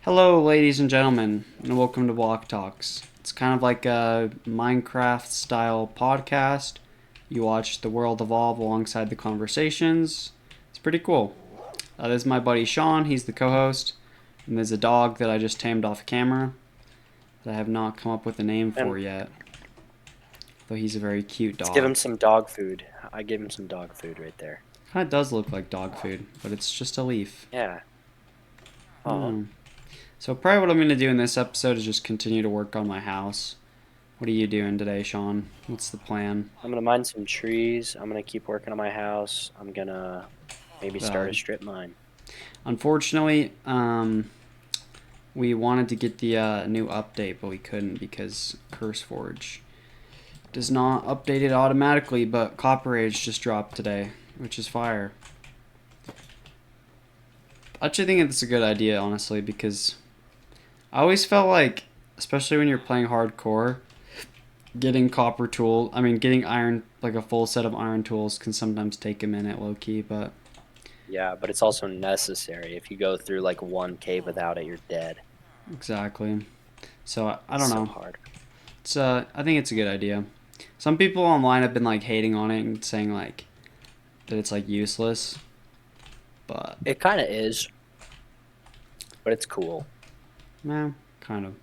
Hello, ladies and gentlemen, and welcome to Block Talks. It's kind of like a Minecraft style podcast. You watch the world evolve alongside the conversations. It's pretty cool. This is my buddy Sean, he's the co host, and there's a dog that I just tamed off camera that I have not come up with a name And for yet, though he's a very cute let's give dog. him some dog food. I give him some dog food right there. Kind of does look like dog food, but it's just a leaf. Yeah. Oh, Hmm. So, probably what I'm going to do in this episode is just continue to work on my house. What are you doing today, Sean? What's the plan? I'm gonna mine some trees. I'm gonna keep working on my house. I'm gonna maybe start a Uh, strip mine. Unfortunately, we wanted to get the new update, but we couldn't because CurseForge does not update it automatically. But Copper Age just dropped today, which is fire. I actually think it's a good idea, honestly, because I always felt like, especially when you're playing hardcore, getting iron, like a full set of iron tools, can sometimes take a minute, low key. But Yeah, but it's also necessary. If you go through like one cave without it, you're dead. exactly. So I It's don't so know. hard. I think it's a good idea. Some people online have been like hating on it and saying like that it's like useless, but It kind of is, but it's cool. nah, kind of.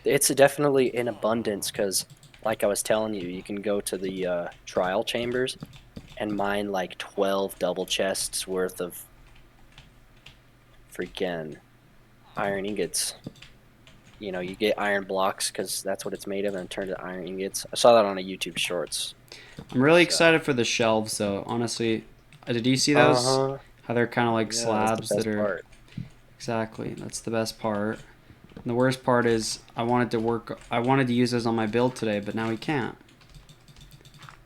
It's definitely in abundance because, like I was telling you, you can go to the trial chambers and mine like 12 double chests worth of freaking iron ingots. You know, you get iron blocks because that's what it's made of, and turn to iron ingots. I saw that on a YouTube Shorts. I'm really So, excited for the shelves though. Honestly, did you see uh those? huh. How they're kind of like Yeah, that's the slabs that best are part. exactly. That's the best part. And the worst part is I wanted to work. I wanted to use those on my build today, but now we can't.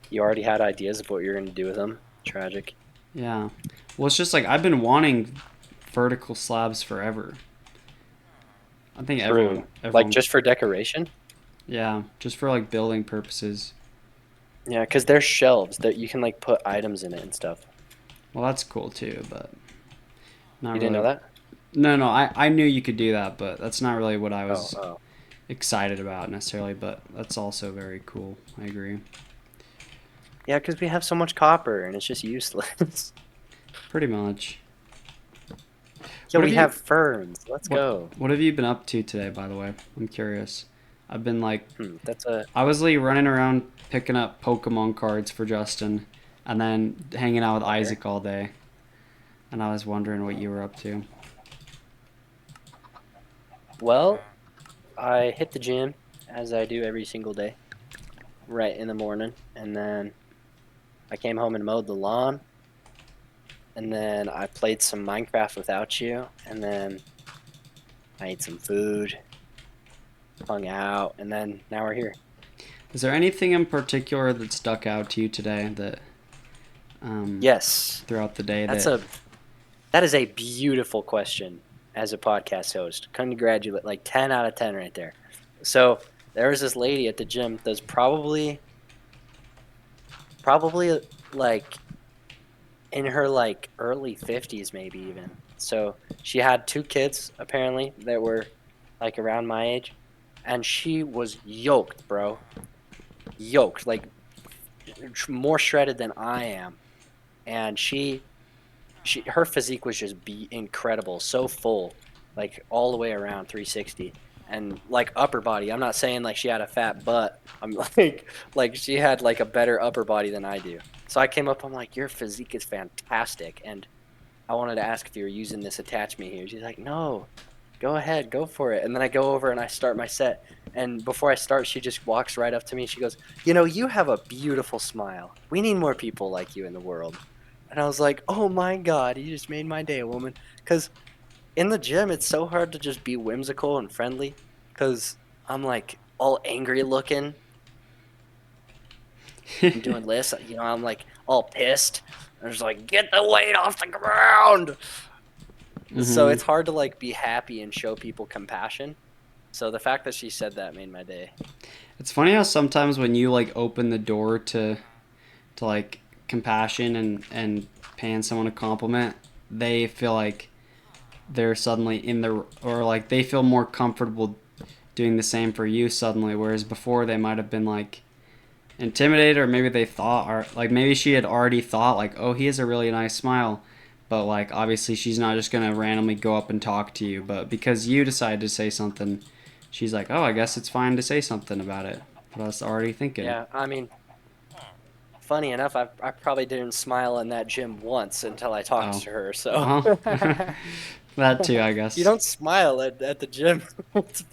You already had ideas of what you're gonna do with them. Tragic. Yeah. Well, it's just like I've been wanting vertical slabs forever. I think True. Like everyone, just for decoration. yeah, just for like building purposes. Yeah, because there's shelves that you can like put items in it and stuff. Well, that's cool too, but not You didn't know really. that? No, no, I knew you could do that, but that's not really what I Oh, was oh. excited about necessarily, but that's also very cool. I agree. Yeah, because we have so much copper and it's just useless. Pretty much. Yeah, What have we you have ferns. Let's what go. what have you been up to today, by the way? I'm curious. I've been like That's a I was like running around picking up Pokemon cards for Justin and then hanging out with fire. Isaac all day, and I was wondering what you were up to. Well, I hit the gym as I do every single day, right in the morning, and then I came home and mowed the lawn, and then I played some Minecraft without you, and then I ate some food, hung out, and then now we're here. Is there anything in particular that stuck out to you today that um, Yes, throughout the day that's that a that is a beautiful question as a podcast host. Congratulate, like 10 out of 10 right there. So there was this lady at the gym that's probably like in her like early 50s maybe even. So she had two kids apparently that were like around my age, and she was yoked, bro. Yoked, like more shredded than I am. And she her physique was just be incredible, so full, like all the way around 360, and like upper body. I'm not saying like she had a fat butt. I'm like she had like a better upper body than I do. So I came up, I'm like, your physique is fantastic, and I wanted to ask if you were using this attachment here. She's like, no, go ahead, go for it. And then I go over and I start my set, and before I start, she just walks right up to me. She goes, you know, you have a beautiful smile. We need more people like you in the world. And I was like, oh my God, you just made my day, woman. Because in the gym, it's so hard to just be whimsical and friendly because I'm like all angry looking. I'm doing this, you know, I'm like all pissed. I'm just like, get the weight off the ground. So hmm it's hard to like be happy and show people compassion. So the fact that she said that made my day. It's funny how sometimes when you like open the door to like compassion and paying someone a compliment, they feel like they're suddenly in the, or like they feel more comfortable doing the same for you suddenly, whereas before they might have been like intimidated, or maybe they thought, or like maybe she had already thought like, oh, he has a really nice smile, but like obviously she's not just gonna randomly go up and talk to you, but because you decided to say something, she's like, oh, I guess it's fine to say something about it, but I was already thinking. Yeah, I mean, funny enough, I probably didn't smile in that gym once until I talked Oh, to her. So uh huh. That too, I you guess. don't smile at the gym. It's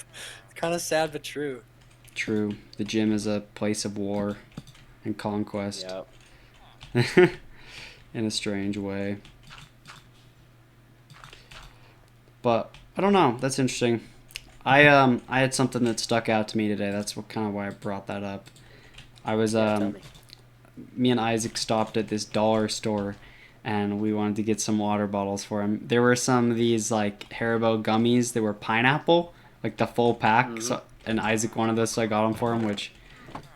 kind of sad but true. True, the gym is a place of war and conquest. Yeah. In a strange way. But I don't know. That's interesting. I had something that stuck out to me today. That's what kind of why I brought that up. I was Yeah, tell me. Me and Isaac stopped at this dollar store and we wanted to get some water bottles for him. There were some of these like Haribo gummies. They were pineapple, like the full pack. Hmm. So and Isaac wanted this, so I got them for him, which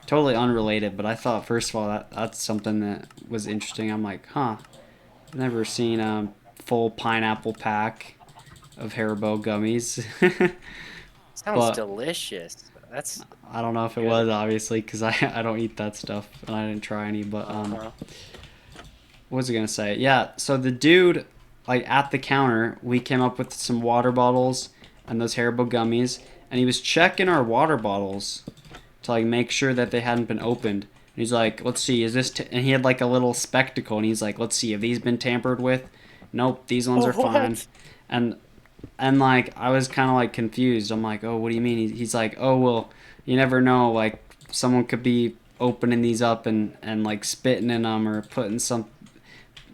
totally unrelated. But I thought first of all that's something that was interesting. I'm like, huh, I've never seen a full pineapple pack of Haribo gummies. Sounds But delicious. That's I don't know if it good. was obviously because I don't eat that stuff and I didn't try any. But Uh-huh. what was I gonna say? Yeah, so the dude like at the counter, we came up with some water bottles and those Haribo gummies, and he was checking our water bottles to like make sure that they hadn't been opened. And he's like, "Let's see, is this?" And he had like a little spectacle, and he's like, "Let's see, have these been tampered with? Nope, these ones Oh, are fine." what? And like I was kind of like confused. I'm like, "Oh, what do you mean?" He's like, "Oh, well, you never know. Like someone could be opening these up and like spitting in them or putting some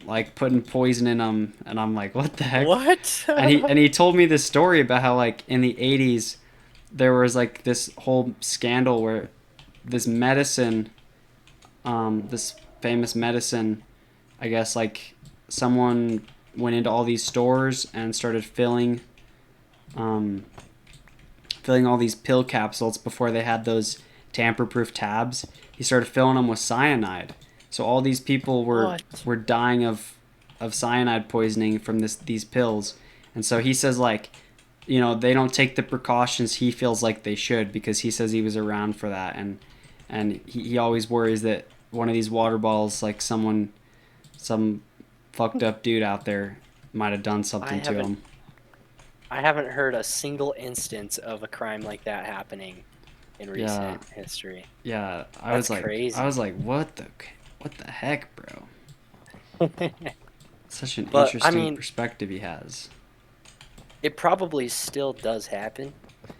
like putting poison in them." And I'm like, "What the heck?" What? And he told me this story about how like in the 80s there was like this whole scandal where this medicine, this famous medicine, I guess like someone went into all these stores and started um, filling all these pill capsules before they had those tamper-proof tabs. He started filling them with cyanide, so all these people What? were dying of cyanide poisoning from these pills. And so he says like, you know, they don't take the precautions he feels like they should because he says he was around for that, and he always worries that one of these water bottles, like some fucked up dude out there might have done I something to haven't him. I haven't heard a single instance of a crime like that happening in Yeah, recent history. yeah. That's I was crazy. like, what the heck, bro? Such an But I interesting mean, perspective he has. it probably still does happen.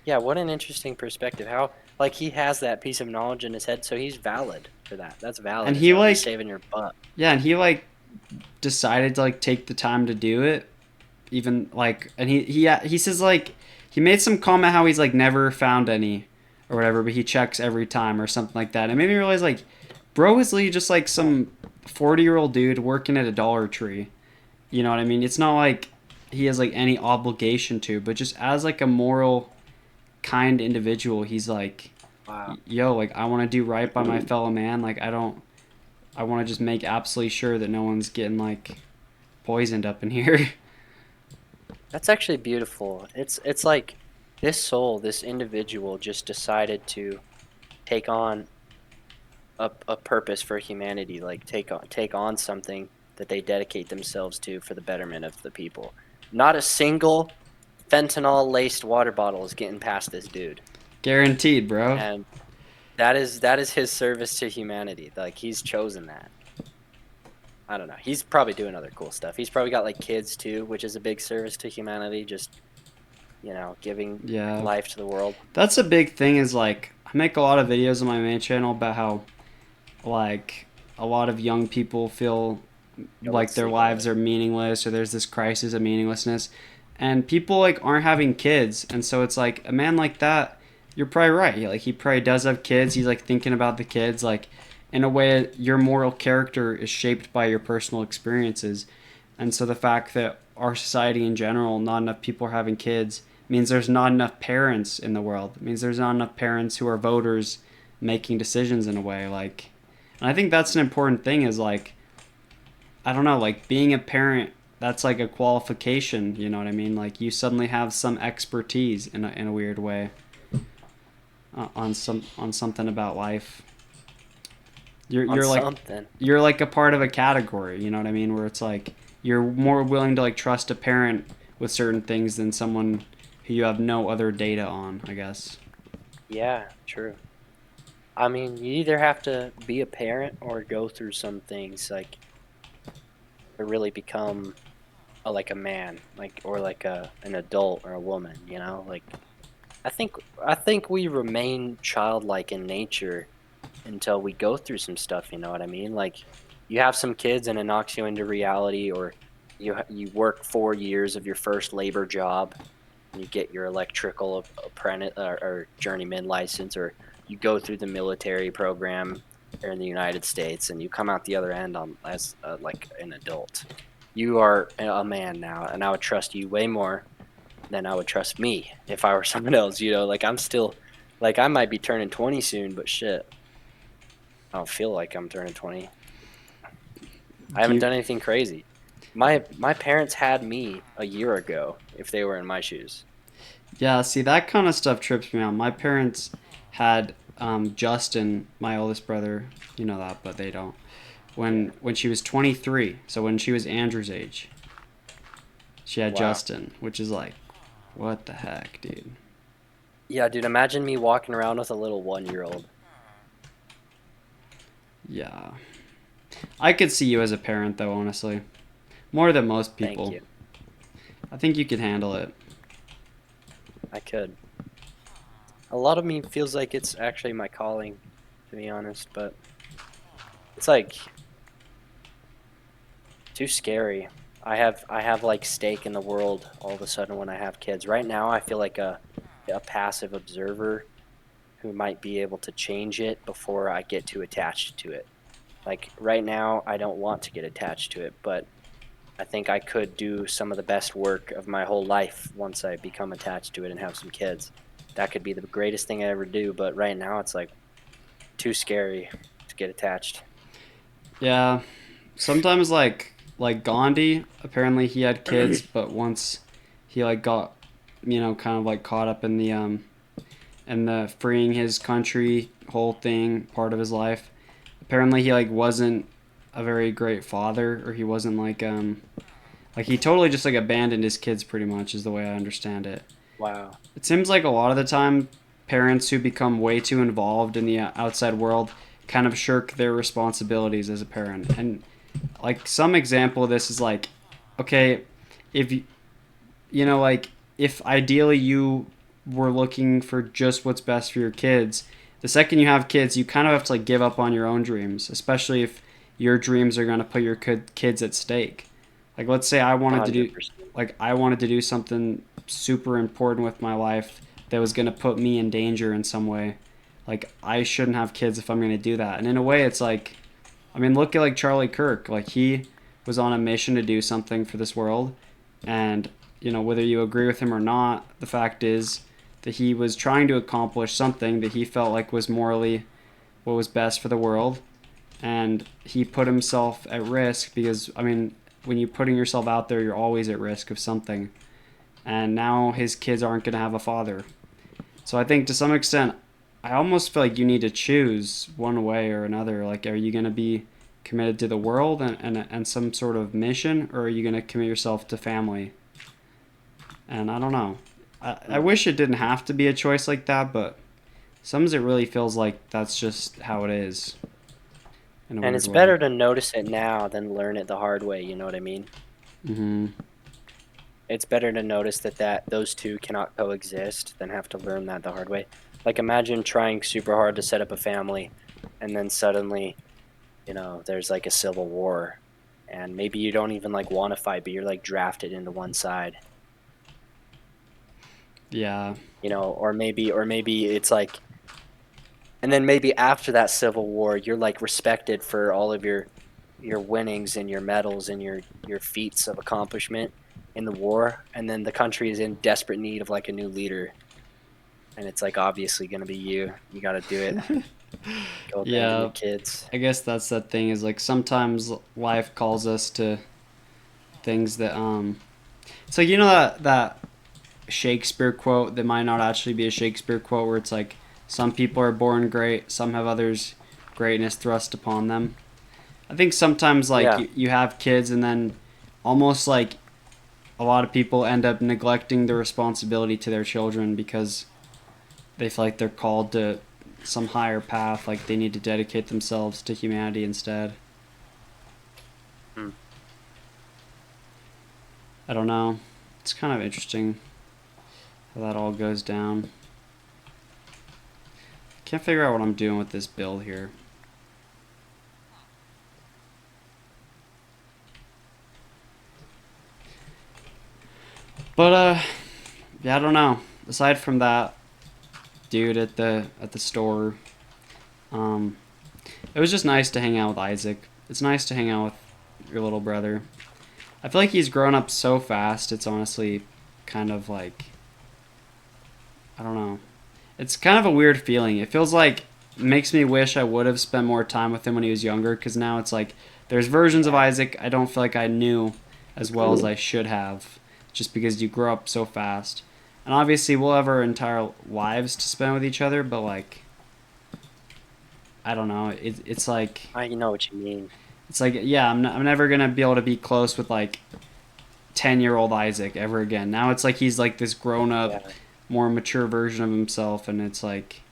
Yeah, what an interesting perspective. How like he has that piece of knowledge in his head, so he's valid for that. That's And valid as he hell. He's like, saving your butt. yeah, and he like decided to like take the time to do it. Even like, and he says like he made some comment how he's like never found any or whatever, but he checks every time or something like that. And it made me realize like, bro is literally just like some 40-year-old dude working at a Dollar Tree. You know what I mean? It's not like he has like any obligation to, but just as like a moral, kind individual, he's like, Wow. yo, like I want to do right by my fellow man. Like I want to just make absolutely sure that no one's getting like poisoned up in here. That's actually beautiful. It's like this soul, this individual just decided to take on a purpose for humanity, like take on something that they dedicate themselves to for the betterment of the people. Not a single fentanyl laced water bottle is getting past this dude. Guaranteed, bro. And that is his service to humanity. Like he's chosen that. I don't know. He's probably doing other cool stuff. He's probably got like kids too, which is a big service to humanity, just giving Yeah. life to the world. That's a big thing is like I make a lot of videos on my main channel about how like a lot of young people feel Yeah, like let's their see. Go ahead. lives are meaningless or there's this crisis of meaninglessness, and people like aren't having kids, and so it's like a man like that, you're probably right, like he probably does have kids, he's like thinking about the kids, like in a way your moral character is shaped by your personal experiences. And so the fact that our society in general, not enough people are having kids, means there's not enough parents in the world. It means there's not enough parents who are voters making decisions in a way. Like, and I think that's an important thing is like, I don't know, like being a parent that's like a qualification, you know what I mean? Like you suddenly have some expertise in a weird way on something about life. You're On you're like something. you're like a part of a category, you know what I mean? Where it's like you're more willing to like trust a parent with certain things than someone who you have no other data on, I guess. Yeah, true. I mean, you either have to be a parent or go through some things like to really become like a man, like or like a an adult or a woman, you know? Like I think we remain childlike in nature until we go through some stuff, you know what I mean? Like you have some kids and it knocks you into reality, or you work 4 years of your first labor job and you get your electrical apprentice or journeyman license, or you go through the military program here in the United States and you come out the other end on as like an adult. You are a man now, and I would trust you way more than I would trust me if I were someone else. You know, like I'm still, like I might be turning 20 soon, but shit, I don't feel like I'm turning 20. I Do haven't you done anything crazy. My parents had me a year ago if they were in my shoes. Yeah, see that kind of stuff trips me out. My parents had Justin, my oldest brother. You know that, but they don't. Yeah. When she was 23, so when she was Andrew's age, she had Wow. Justin, which is like, what the heck, dude? Yeah, dude, imagine me walking around with a little 1-year old. Yeah, I could see you as a parent though, honestly, more than most Thank people. you. I think you could handle it. I could. A lot of me feels like it's actually my calling, to be honest, but it's like too scary. I have like stake in the world all of a sudden when I have kids. Right now I feel like a passive observer who might be able to change it before I get too attached to it. Like right now I don't want to get attached to it, but I think I could do some of the best work of my whole life once I become attached to it and have some kids. That could be the greatest thing I ever do, but right now it's like too scary to get attached. Yeah, sometimes like Gandhi, apparently he had kids, but once he like got, kind of like caught up in the freeing his country whole thing part of his life. Apparently he like wasn't a very great father, or he wasn't like he totally just like abandoned his kids pretty much is the way I understand it. Wow. It seems like a lot of the time parents who become way too involved in the outside world kind of shirk their responsibilities as a parent. And like some example of this is like, okay, if like if ideally you were looking for just what's best for your kids, the second you have kids, you kind of have to like give up on your own dreams, especially if your dreams are going to put your kids at stake. Like let's say $100%. I wanted to do something super important with my life that was going to put me in danger in some way. Like I shouldn't have kids if I'm going to do that. And in a way it's like, I mean, look at like Charlie Kirk. Like he was on a mission to do something for this world, and whether you agree with him or not, the fact is that he was trying to accomplish something that he felt like was morally what was best for the world, and he put himself at risk because I mean, when you're putting yourself out there, you're always at risk of something. And now his kids aren't going to have a father. So I think to some extent, I almost feel like you need to choose one way or another. Like, are you going to be committed to the world and some sort of mission, or are you going to commit yourself to family? And I don't know. I Mm. wish it didn't have to be a choice like that, but sometimes it really feels like that's just how it is in a And weird it's way. better to notice it now than learn it the hard way, you know what I mean? Hmm. It's better to notice that those two cannot coexist than have to learn that the hard way. Like imagine trying super hard to set up a family and then suddenly, there's like a civil war and maybe you don't even like want to fight, but you're like drafted into one side, Yeah. or maybe it's like, and then maybe after that civil war, you're like respected for all of your winnings and your medals and your feats of accomplishment in the war, and then the country is in desperate need of like a new leader, and it's like obviously going to be you. You got to do it. Go abandon Yeah. your kids. I guess that's that thing is like sometimes life calls us to things that it's like, you know, that Shakespeare quote that might not actually be a Shakespeare quote, where it's like some people are born great, some have others greatness thrust upon them. I think sometimes like Yeah. you have kids and then almost like a lot of people end up neglecting the responsibility to their children because they feel like they're called to some higher path, like they need to dedicate themselves to humanity instead. Mm. I don't know. It's kind of interesting how that all goes down. Can't figure out what I'm doing with this build here. But yeah, I don't know. Aside from that dude at the store, um, it was just nice to hang out with Isaac. It's nice to hang out with your little brother. I feel like he's grown up so fast. It's honestly kind of like, I don't know. It's kind of a weird feeling. It feels like it makes me wish I would have spent more time with him when he was younger, because now it's like there's versions of Yeah. Isaac I don't feel like I knew as well as I should have, just because you grow up so fast. And obviously we'll have our entire lives to spend with each other, but like I don't know. It's like I know what you mean. yeah, I'm never gonna be able to be close with like 10-year-old Isaac ever again. Now it's like he's like this grown up, Yeah. more mature version of himself, and it's like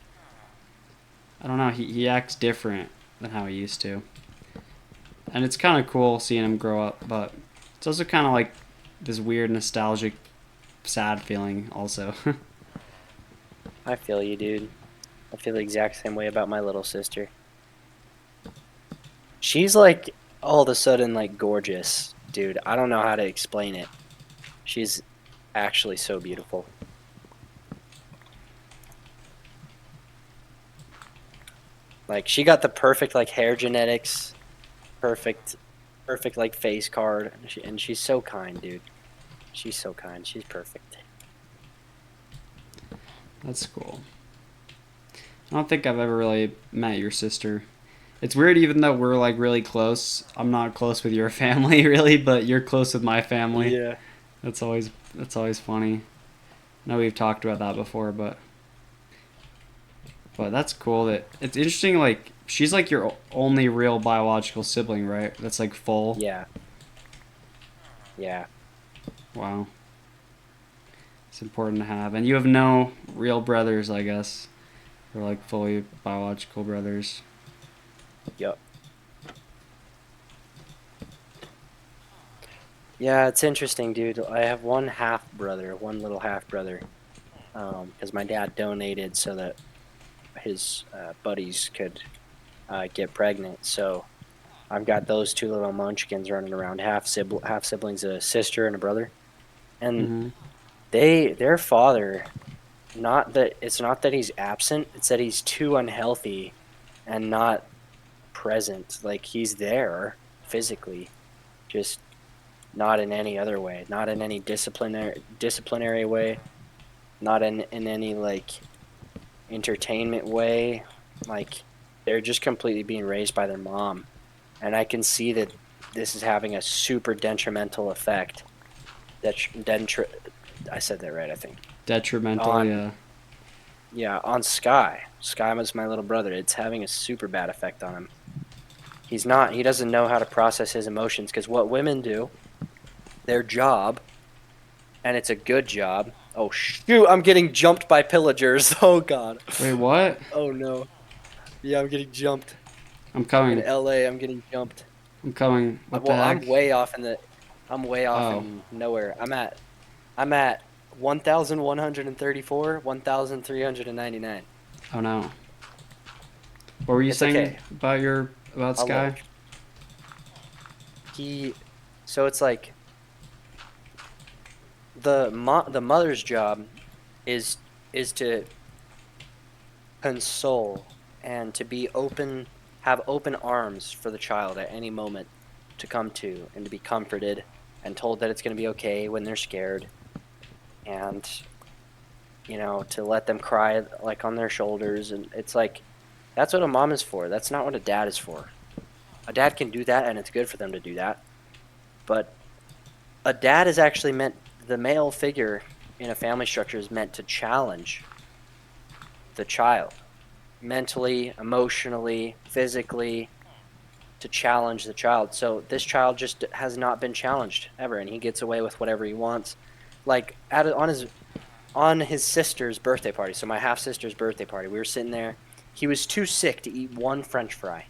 I don't know. He acts different than how he used to, and it's kind of cool seeing him grow up. But it's also kind of like this weird nostalgic, sad feeling. Also, I feel you, dude. I feel the exact same way about my little sister. She's like all of a sudden like gorgeous, dude. I don't know how to explain it. She's actually so beautiful. Like she got the perfect like hair genetics, perfect, perfect like face card, and she's so kind, dude. She's so kind. She's perfect. that's cool. I don't think I've ever really met your sister. It's weird, even though we're like really close. I'm not close with your family, really, but you're close with my family. Yeah. That's always funny. I know we've talked about that before, but that's cool. That it's interesting. Like she's like your only real biological sibling, right? That's like full. Yeah. Yeah. Wow, it's important to have. And you have no real brothers, I guess, or like fully biological brothers. Yup. Yeah, it's interesting, dude. I have one half brother, one little half brother, because my dad donated so that his buddies could get pregnant. So I've got those two little munchkins running around, half siblings, a sister and a brother, and Mm-hmm. their father, not that it's not that he's absent, it's that he's too unhealthy and not present. Like he's there physically, just not in any other way, not in any disciplinary way, not in any like entertainment way. Like they're just completely being raised by their mom, and I can see that this is having a super detrimental effect. That I said that right, I think. Detrimental, On yeah. Yeah, on Sky. Sky was my little brother. It's having a super bad effect on him. He doesn't know how to process his emotions, because what women do, their job, and it's a good job. Oh shoot, I'm getting jumped by pillagers. Oh god. Wait, what? Oh no. Yeah, I'm getting jumped. I'm In coming. LA, I'm getting jumped. I'm coming. What the Well, heck? I'm way off Oh, in nowhere. I'm at 1,134, 1,399. oh no. What were you It's saying okay. about I'll Sky? live. He So it's like the mother's job is to console and to be open, have open arms for the child at any moment to come to, and to be comforted and told that it's going to be okay when they're scared, and to let them cry like on their shoulders. And it's like that's what a mom is for. That's not what a dad is for. A dad can do that, and it's good for them to do that, but A dad is actually meant, the male figure in a family structure is meant to challenge the child mentally, emotionally, physically, to challenge the child. So this child just has not been challenged ever, and he gets away with whatever he wants. Like on his sister's birthday party, so my half sister's birthday party, we were sitting there. He was too sick to eat one French fry.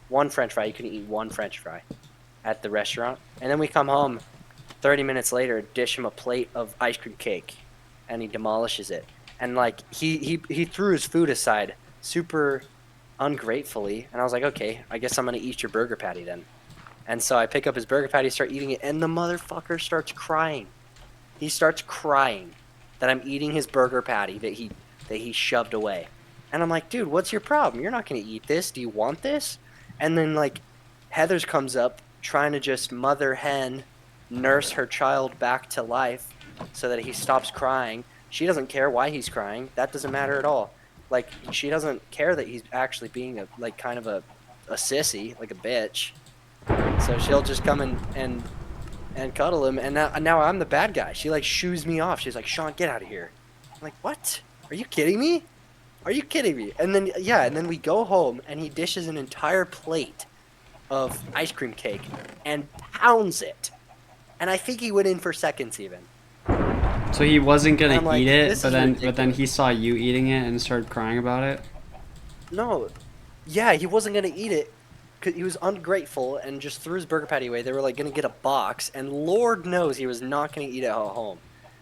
One French fry. He couldn't eat one French fry at the restaurant. And then we come home 30 minutes later, dish him a plate of ice cream cake, and he demolishes it. And like he threw his food aside super ungratefully, and I was like, okay, I guess I'm gonna eat your burger patty then. And so I pick up his burger patty, start eating it, and the motherfucker starts crying. He starts crying that I'm eating his burger patty that he shoved away. And I'm like, dude, what's your problem? You're not gonna eat this. Do you want this? And then like Heather's comes up trying to just mother hen nurse her child back to life so that he stops crying. She doesn't care why he's crying. That doesn't matter at all. Like she doesn't care that he's actually being a like kind of a sissy, like a bitch. So she'll just come and cuddle him, and now I'm the bad guy. She like shoos me off. She's like, Sean, get out of here. I'm like, what? Are you kidding me? Are you kidding me? And then yeah, and then we go home and he dishes an entire plate of ice cream cake and pounds it. And I think he went in for seconds even. So he wasn't And gonna I'm like, eat it, this is but then he ridiculous. saw you eating it and started crying about it. No, yeah, he wasn't gonna eat it because he was ungrateful and just threw his burger patty away. They were like gonna get a box, and Lord knows he was not gonna eat it at home.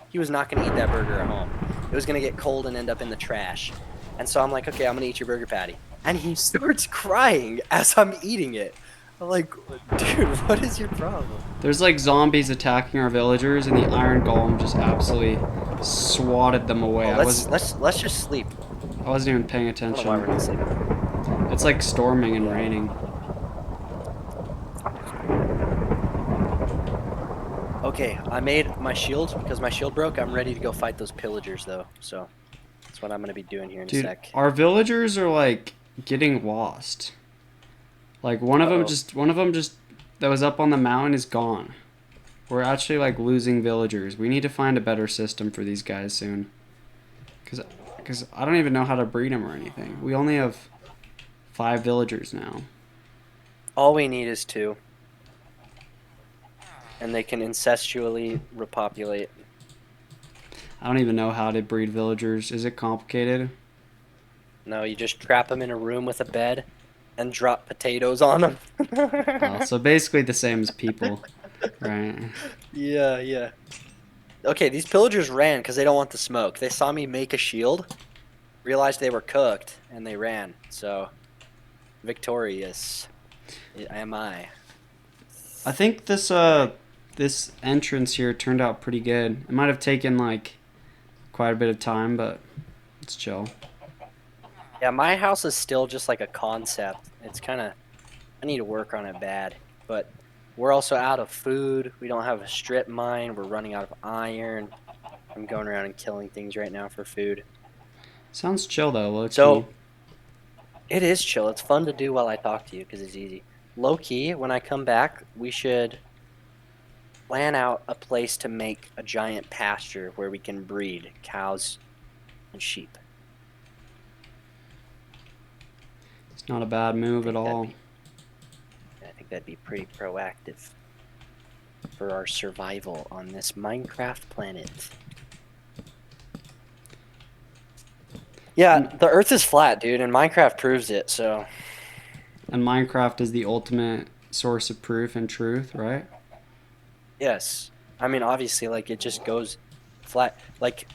He was not gonna eat that burger at home. It was gonna get cold and end up in the trash. And so I'm like, okay, I'm gonna eat your burger patty. And he starts crying as I'm eating it. I'm like, dude, what is your problem? There's like zombies attacking our villagers, and the iron golem just absolutely swatted them away. Oh, let's just sleep. I wasn't even paying I don't know why we're attention. not sleeping. It's like storming and Yeah. raining. Okay, I made my shield because my shield broke. I'm ready to go fight those pillagers though. So that's what I'm gonna be doing here in a Dude, sec. our villagers are like getting lost. Like Uh-oh. one of them just that was up on the mountain is gone. We're actually like losing villagers. We need to find a better system for these guys soon. Cause I don't even know how to breed them or anything. We only have 5 villagers now. All we need is 2, and they can incestually repopulate. I don't even know how to breed villagers. Is it complicated? No, you just trap them in a room with a bed and drop potatoes on them. So basically the same as people, right? Yeah, yeah. Okay, these pillagers ran because they don't want the smoke. They saw me make a shield, realized they were cooked, and they ran. So, victorious am I. I think this entrance here turned out pretty good. It might have taken like quite a bit of time, but it's chill. Yeah, my house is still just like a concept. It's kind of, I need to work on it bad. But we're also out of food. We don't have a strip mine. We're running out of iron. I'm going around and killing things right now for food. Sounds chill though, low key. So it is chill. It's fun to do while I talk to you because it's easy. Low key, when I come back, we should plan out a place to make a giant pasture where we can breed cows and sheep. It's not a bad move at all. I think that'd be pretty proactive for our survival on this Minecraft planet. Yeah, the Earth is flat, dude, and Minecraft proves it. So. And Minecraft is the ultimate source of proof and truth, right? Yes, I mean obviously, like it just goes flat. Like,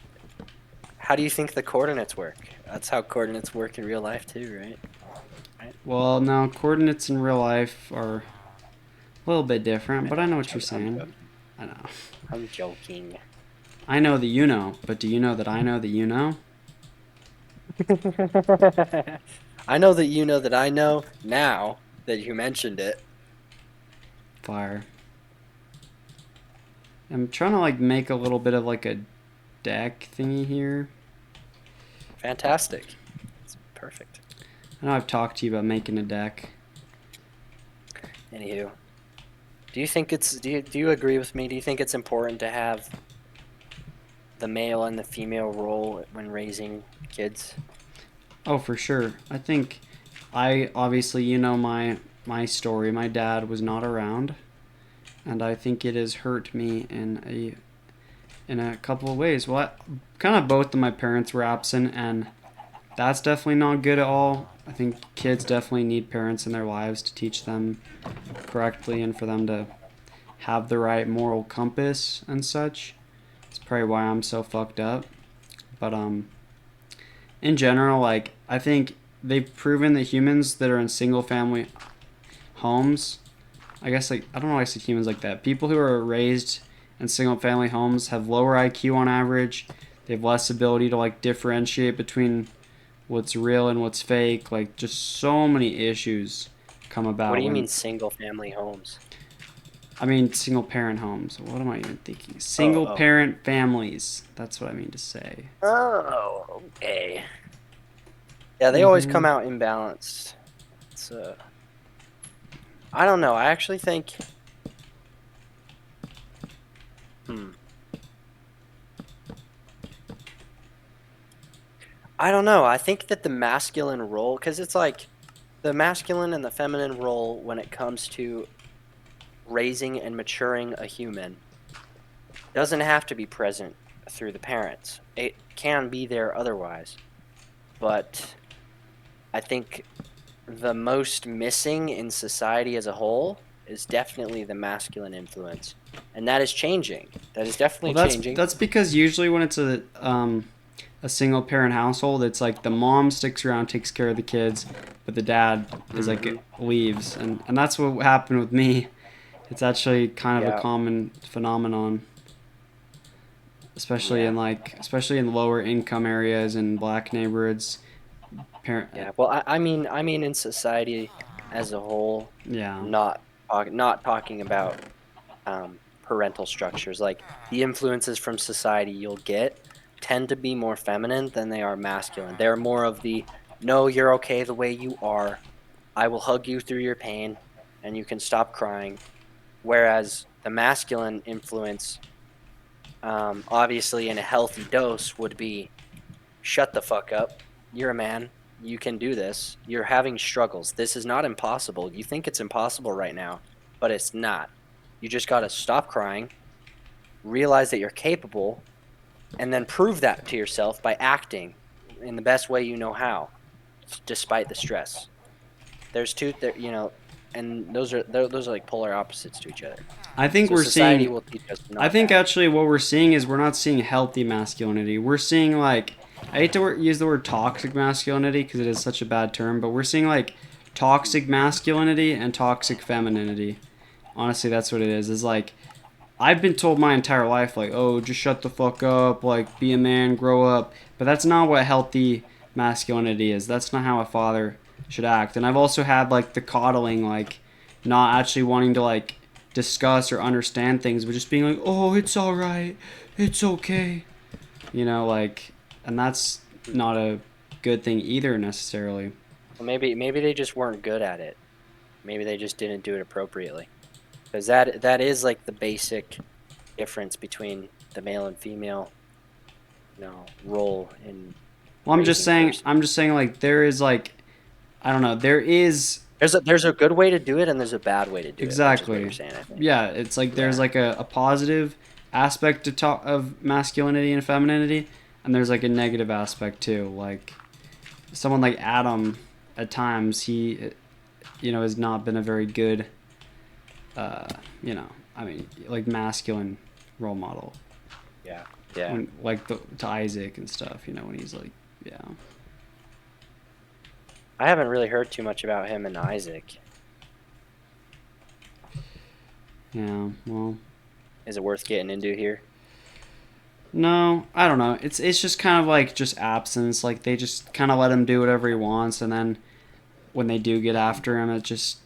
how do you think the coordinates work? That's how coordinates work in real life too, right? Well, now coordinates in real life are a little bit different, but I know what you're saying. I know. I'm joking. I know that you know, but do you know that I know that you know? I know that you know that I know now that you mentioned it. Fire. I'm trying to like make a little bit of like a deck thingy here. Fantastic. It's perfect. I know I've talked to you about making a deck. Anywho, Do you think it's do you agree with me? Do you think it's important to have the male and the female role when raising kids? Oh, for sure. I think I obviously my story. My dad was not around, and I think it has hurt me in a couple of ways. Well, kind of both of my parents were absent, and that's definitely not good at all. I think kids definitely need parents in their lives to teach them correctly and for them to have the right moral compass and such. It's probably why I'm so fucked up. But in general, like I think they've proven that humans that are in single family homes, I guess like I don't know why I say humans like that. People who are raised in single family homes have lower IQ on average. They have less ability to like differentiate between what's real and what's fake. Like just so many issues come What about do you when mean single family homes? I mean single parent homes. What am I even thinking? Oh, Single oh. parent families. That's what I mean to say. Oh, okay. Yeah, they always Mm-hmm. come out imbalanced. It's I don't know. I actually think hmm. I don't know. I think that the masculine role, because it's like the masculine and the feminine role when it comes to raising and maturing a human doesn't have to be present through the parents. It can be there otherwise. But I think the most missing in society as a whole is definitely the masculine influence. And that is changing. That is Well, definitely that's changing. that's because usually when it's a single parent household, it's like the mom sticks around, takes care of the kids, but the dad is like Hmm. leaves, and that's what happened with me. It's actually kind of a Yeah, common phenomenon, yeah, especially in lower income areas and black neighborhoods. Parent, yeah. Well, I mean, in society as a whole, yeah. not talking about parental structures. Like the influences from society you'll get tend to be more feminine than they are masculine. They're more of the no, you're okay the way you are. I will hug you through your pain, and you can stop crying. Whereas the masculine influence, obviously in a healthy dose, would be shut the fuck up. You're a man. You can do this. You're having struggles. This is not impossible. You think it's impossible right now, but it's not. You just got to stop crying, realize that you're capable, and then prove that to yourself by acting in the best way you know how, despite the stress. There's two, and those are like polar opposites to each other. I think So we're society seeing. will teach us I not think that. actually what we're seeing is we're not seeing healthy masculinity. We're seeing like I hate to use the word toxic masculinity because it is such a bad term, but we're seeing like toxic masculinity and toxic femininity. Honestly, that's what it is. Is like I've been told my entire life, like, oh, just shut the fuck up, like, be a man, grow up. But that's not what healthy masculinity is. That's not how a father should act. And I've also had, like, the coddling, like, not actually wanting to, like, discuss or understand things, but just being like, oh, it's alright, it's okay. Like, and that's not a good thing either, necessarily. Well, maybe they just weren't good at it. Maybe they just didn't do it appropriately. Because that is like the basic difference between the male and female, role in Well, raising a person. I'm just saying, like, there is, like, I don't know, there is. There's a good way to do it and there's a bad way to do it, which is what you're Exactly. saying, I think. Yeah, it's like there's Yeah. like a positive aspect of masculinity and femininity, and there's like a negative aspect too. Like someone like Adam, at times he has not been a very good, uh, I mean, like masculine role model Yeah. Yeah. when like to Isaac and stuff. When he's like, yeah. I haven't really heard too much about him and Isaac. Yeah, well, Is it worth getting into here? no, I don't know. It's just kind of like just absence. Like they just kind of let him do whatever he wants, and then when they do get after him, it just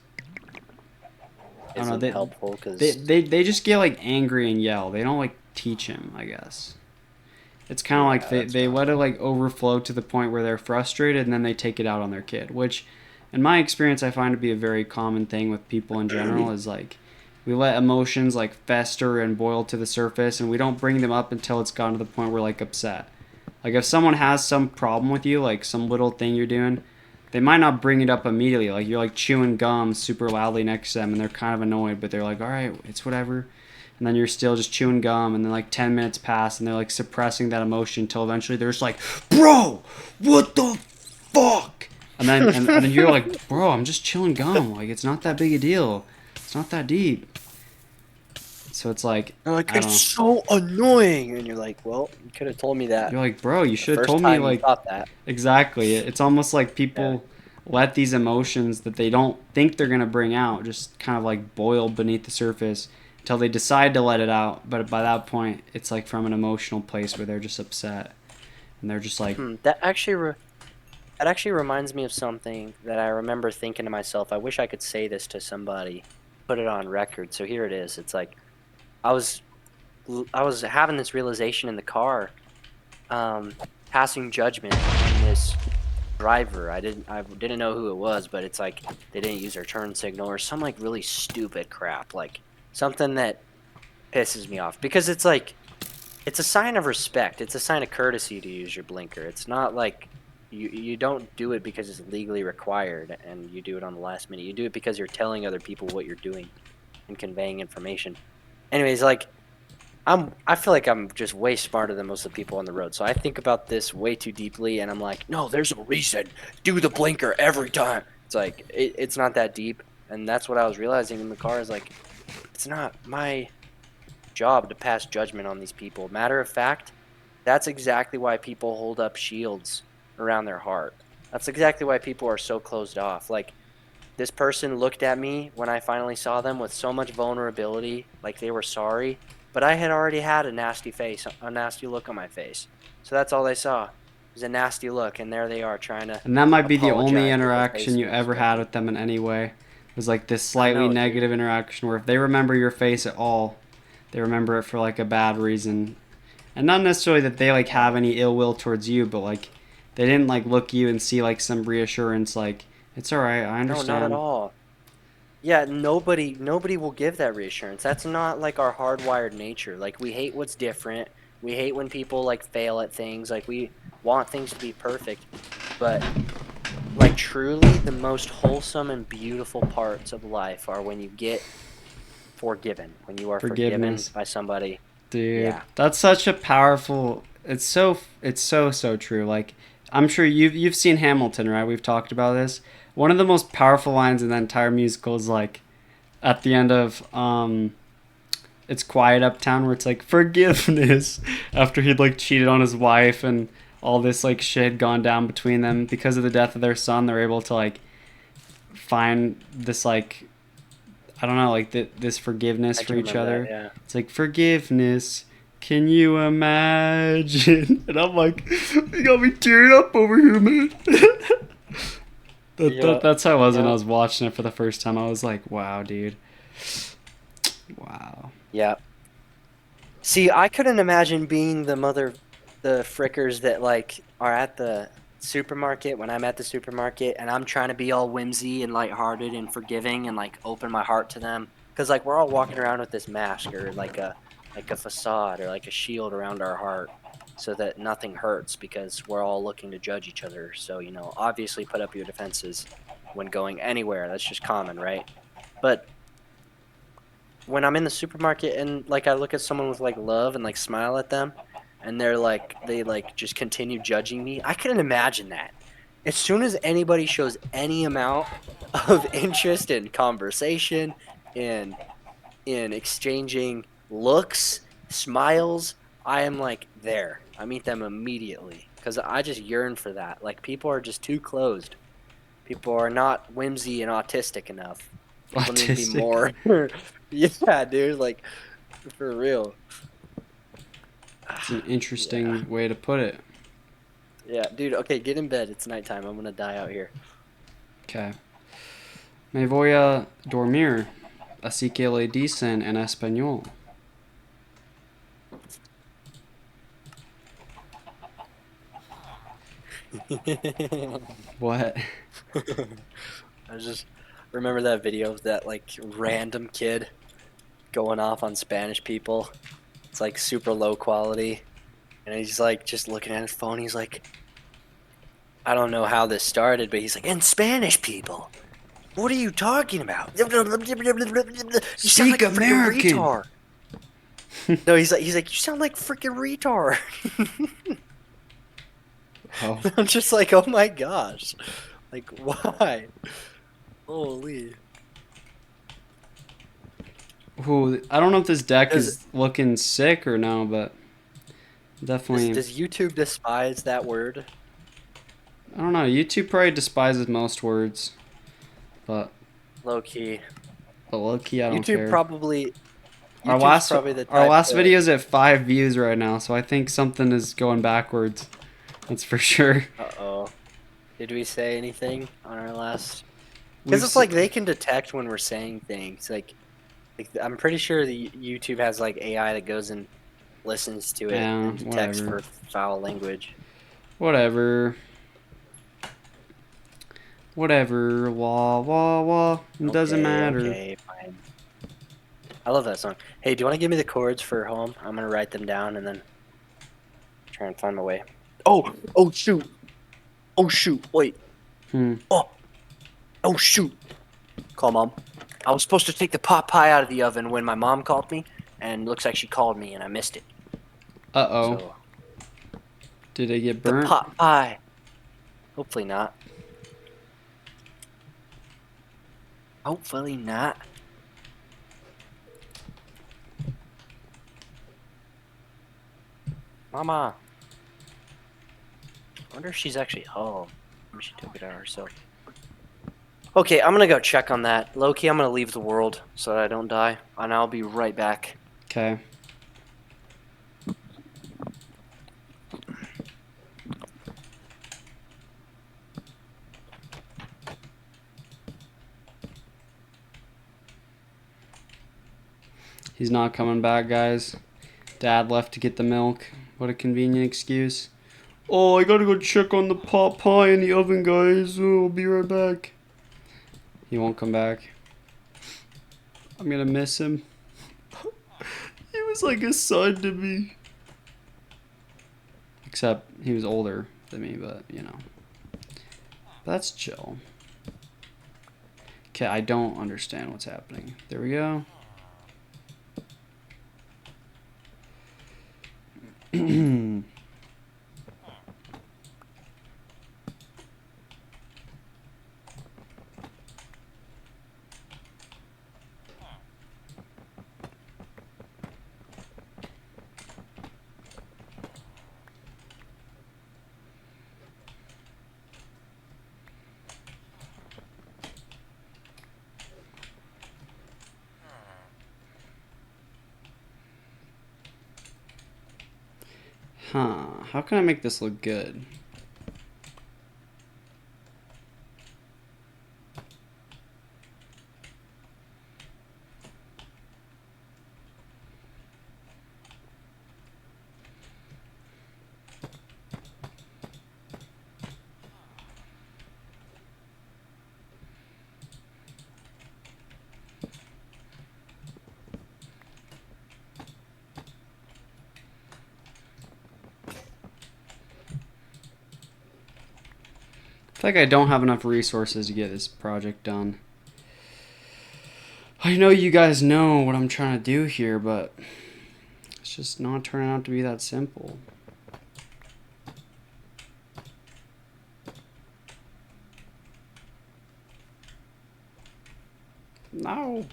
I don't know. Isn't helpful because They just get like angry and yell. They don't like teach him. I guess it's kind of like yeah, that's they rough. let it like overflow to the point where they're frustrated, and then they take it out on their kid. Which, in my experience, I find to be a very common thing with people in general. Is like We let emotions like fester and boil to the surface, and we don't bring them up until it's gotten to the point we're like upset. Like if someone has some problem with you, like some little thing you're doing, they might not bring it up immediately. Like you're like chewing gum super loudly next to them, and they're kind of annoyed, but they're like, "All right, it's whatever." And then you're still just chewing gum, and then like 10 minutes pass, and they're like suppressing that emotion until eventually they're just like, "Bro, what the fuck?" And then you're like, "Bro, I'm just chewing gum. Like it's not that big a deal. It's not that deep." So it's like, They're like, I don't it's know. so annoying, and you're like, well, you could have told me that You're like, "Bro, you the should have first told me time you like thought that. exactly." It's almost like Yeah. people let these emotions that they don't think they're going to bring out just kind of like boil beneath the surface until they decide to let it out. But by that point, it's like from an emotional place where they're just upset and they're just like, That actually reminds me of something that I remember thinking to myself. I wish I could say this to somebody, put it on record. So here it is. It's like I was I was having this realization in the car, um, passing judgment on this driver. I didn't know who it was, but it's like they didn't use their turn signal or some like really stupid crap, like something that pisses me off because it's like it's a sign of respect. It's a sign of courtesy to use your blinker. It's not like you don't do it because it's legally required and you do it on the last minute. You do it because you're telling other people what you're doing and conveying information. Anyways, like I feel like I'm just way smarter than most of the people on the road. So I think about this way too deeply and I'm like, no, there's a reason. Do the blinker every time. It's like it's not that deep. And that's what I was realizing in the car is like it's not my job to pass judgment on these people. Matter of fact, that's exactly why people hold up shields around their heart. That's exactly why people are so closed off. Like this person looked at me when I finally saw them with so much vulnerability, like they were sorry, but I had already had a nasty face, a nasty look on my face. So that's all they saw was a nasty look, and there they are trying to and that might be the only apologize with their interaction you faces. ever But had with them in any way. It was like this I slightly know, dude. negative interaction where if they remember your face at all, they remember it for like a bad reason. And not necessarily that they like Yeah. have any ill will towards you, but like they didn't like look you and see like some reassurance like it's all right, I No, not at understand. all. Yeah, nobody will give that reassurance. That's not like our hardwired nature. Like we hate what's different. We hate when people like fail at things. Like we want things to be perfect. But like truly the most wholesome and beautiful parts of life are when you get forgiven, when you are forgiven Forgiveness. by somebody. Dude, Yeah. that's such a powerful. It's so true. Like I'm sure you've seen Hamilton, right? We've talked about this. One of the most powerful lines in the entire musical is like at the end of It's Quiet Uptown where it's like forgiveness after he'd like cheated on his wife and all this like shit had gone down between them because of the death of their son. They're able to like find this like I don't know, like this forgiveness I for do each remember that, other. yeah. It's like forgiveness. Can you imagine? And I'm like, you got me tearing up over here, man. Yeah. That's how I was when I Yeah. was watching it for the first time. I was like, wow, dude. Wow. Yeah. See, I couldn't imagine being the frickers that like are at the supermarket when I'm at the supermarket and I'm trying to be all whimsy and lighthearted and forgiving and like open my heart to them because like we're all walking around with this mask or like a facade or like a shield around our heart so that nothing hurts because we're all looking to judge each other. So obviously put up your defenses when going anywhere. That's just common, right? But when I'm in the supermarket and like I look at someone with like love and like smile at them and they like just continue judging me, I couldn't imagine that. As soon as anybody shows any amount of interest in conversation, in exchanging looks, smiles, I am like there. I meet them immediately because I just yearn for that. Like people are just too closed. People are not whimsy and autistic enough. People need to be Autistic. more. Yeah, dude. Like for real. It's an Yeah. interesting way to put it. Yeah, dude. Okay, get in bed. It's nighttime. I'm gonna die out here. Okay. Me voy a dormir. Así que le dicen en español. What? I just remember that video of that like random kid going off on Spanish people. It's like super low quality. And he's like just looking at his phone. He's like, I don't know how this started, but he's like, and Spanish people. What are you talking about? You sound Speak like a freaking American. retard. No, he's like, you sound like freaking retard. Oh. I'm just like, oh my gosh. Like, why? Holy. Ooh, I don't know if this deck Does is looking sick or no, but definitely. does YouTube despise that word? I don't know. YouTube probably despises most words, but Low key. low key, I don't YouTube care. probably Our YouTube's last probably the our type last to video is at 5 views right now, so I think something is going backwards. That's for sure. uh-oh. Did we say anything on our last? We've Because it's like they can detect when we're saying things. Like I'm pretty sure the YouTube has like AI that goes and listens to it yeah, and detects whatever, for foul language. whatever, whatever. Wah wah wah. It doesn't Okay, matter. okay, fine. I love that song. Hey, do you want to give me the chords for home? I'm gonna write them down and then try and find my way. Oh shoot. Oh shoot. Wait. Hmm. Oh shoot. Call mom. I was supposed to take the pot pie out of the oven when my mom called me, and looks like she called me and I missed it. Uh oh. So Did it get the burnt? pot pie. Hopefully not. Hopefully not. Mama. I wonder if she's actually home. Maybe she took it out herself. Okay, I'm gonna go check on that. Loki, I'm gonna leave the world so that I don't die, and I'll be right back. Okay. He's not coming back, guys. Dad left to get the milk. What a convenient excuse. Oh, I gotta go check on the pot pie in the oven, guys. Oh, I'll be right back. He won't come back. I'm gonna miss him. He was like a son to me. Except he was older than me, but you know. That's chill. Okay, I don't understand what's happening. There we go. Huh. How can I make this look good? I feel like I don't have enough resources to get this project done. I know you guys know what I'm trying to do here, but it's just not turning out to be that simple. No.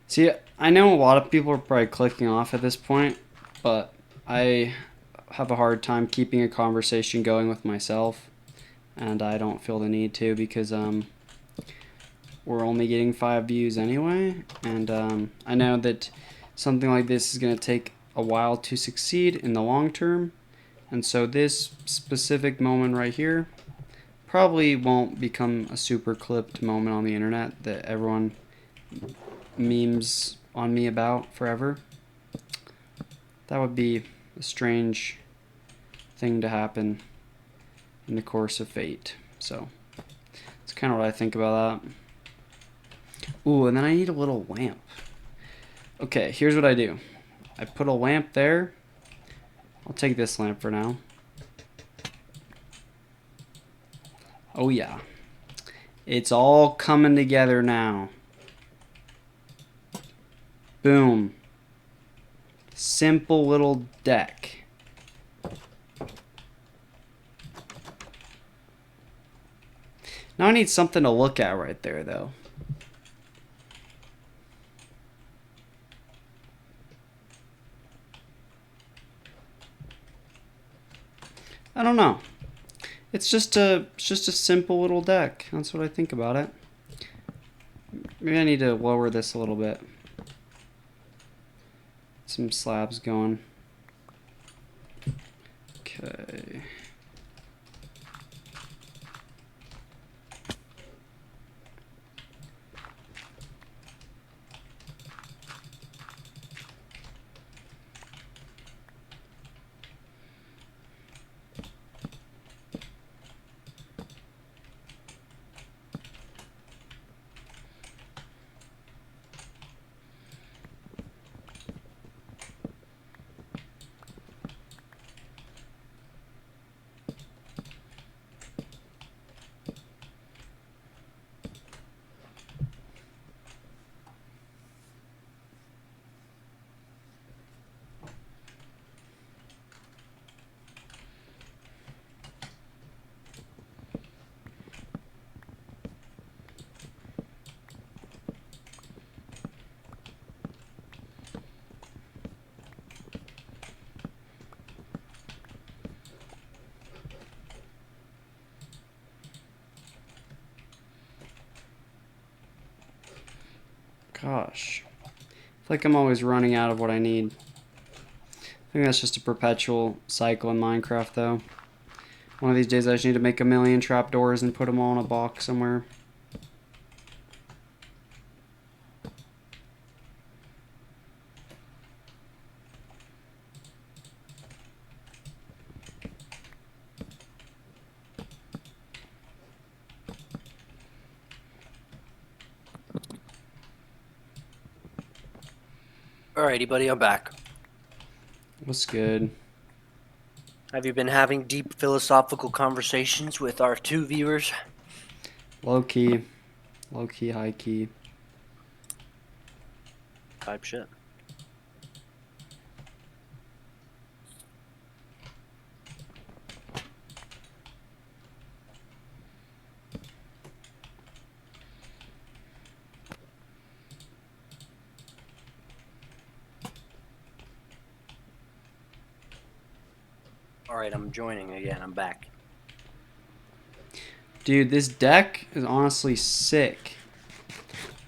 See, I know a lot of people are probably clicking off at this point, but I have a hard time keeping a conversation going with myself, and I don't feel the need to because we're only getting 5 views anyway, and I know that something like this is going to take a while to succeed in the long term, And so this specific moment right here probably won't become a super clipped moment on the internet that everyone memes on me about forever. That would be a strange thing to happen in the course of fate. So that's kind of what I think about that. Ooh, and then I need a little lamp. Okay, here's what I do. I put a lamp there. I'll take this lamp for now. Oh yeah. It's all coming together now. Boom. Simple little deck. Now I need something to look at right there, though. I don't know. It's just a simple little deck. That's what I think about it. Maybe I need to lower this a little bit. Some slabs going. Okay. Gosh. I feel like I'm always running out of what I need. I think that's just a perpetual cycle in Minecraft, though. One of these days I just need to make a million trapdoors and put them all in a box somewhere. Alrighty, buddy, I'm back. What's good? Have you been having deep philosophical conversations with our 2 viewers? Low key. Low key, high key. Type shit. Alright, I'm joining again. I'm back. Dude, this deck is honestly sick.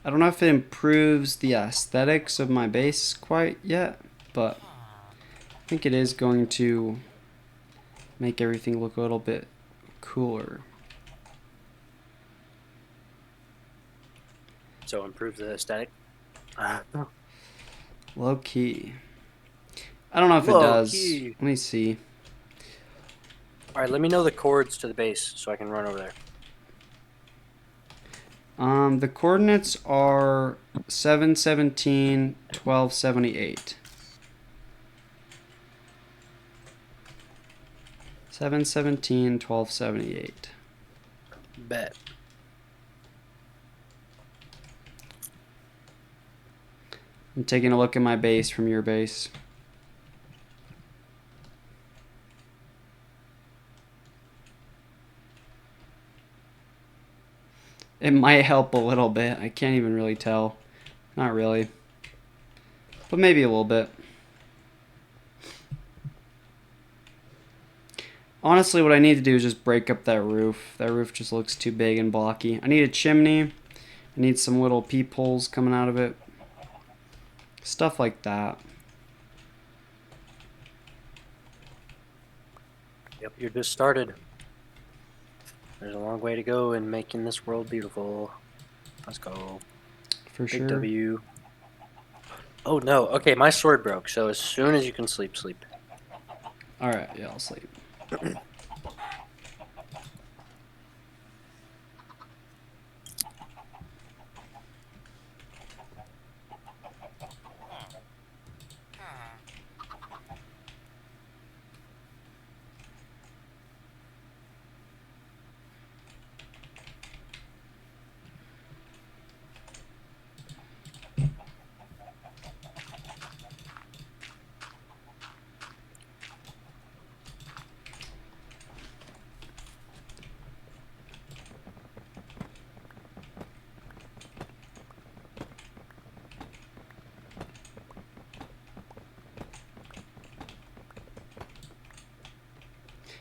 I don't know if it improves the aesthetics of my base quite yet, but I think it is going to make everything look a little bit cooler. So improve the aesthetic. Low key. I don't know if it Low does. key. Let me see. Alright, let me know the coords to the base so I can run over there. The coordinates are 717, 1278. 717, 1278. Bet. I'm taking a look at my base from your base. It might help a little bit. I can't even really tell. Not really. But maybe a little bit. Honestly, what I need to do is just break up that roof. That roof just looks too big and blocky. I need a chimney. I need some little peepholes coming out of it. Stuff like that. Yep, you're just started. There's a long way to go in making this world beautiful. Let's go. For Big sure. W. Oh no. Okay, my sword broke. So as soon as you can sleep, sleep. All right, yeah, I'll sleep.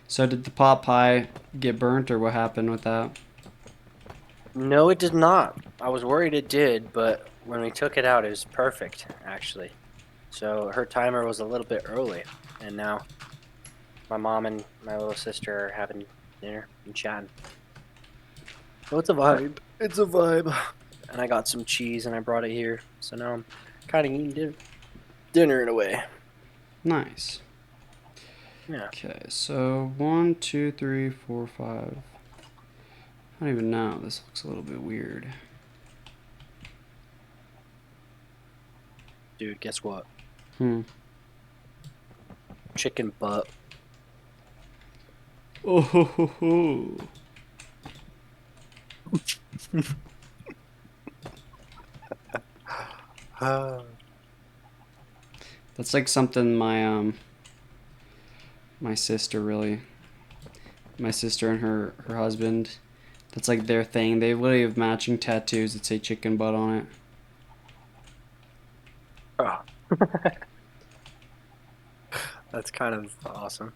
So did the pot pie get burnt, or what happened with that? No, it did not. I was worried it did, but when we took it out, it was perfect, actually. So her timer was a little bit early, and now my mom and my little sister are having dinner and chatting. So it's a vibe. It's a vibe. And I got some cheese and I brought it here. So now I'm kind of eating dinner in a way. Nice. Yeah. Okay, so 1, 2, 3, 4, 5. I don't even know. This looks a little bit weird. Dude, guess what? Hmm. Chicken butt. Oh ho ho ho. That's like something my sister really, my sister and her husband, that's like their thing. They literally have matching tattoos that say chicken butt on it. Oh. That's kind of awesome.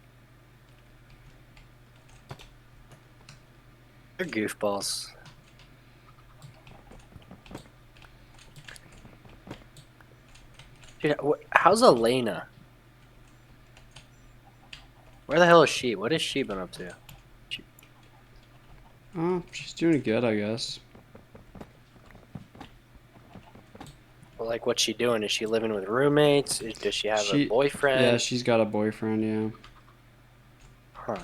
They're goofballs. Dude, how's Elena? Where the hell is she? What has she been up to? She, Oh, she's doing good, I guess. well, like, what's she doing? Is she living with roommates? Does she have a Yeah, boyfriend? she's got a boyfriend. Yeah, Huh.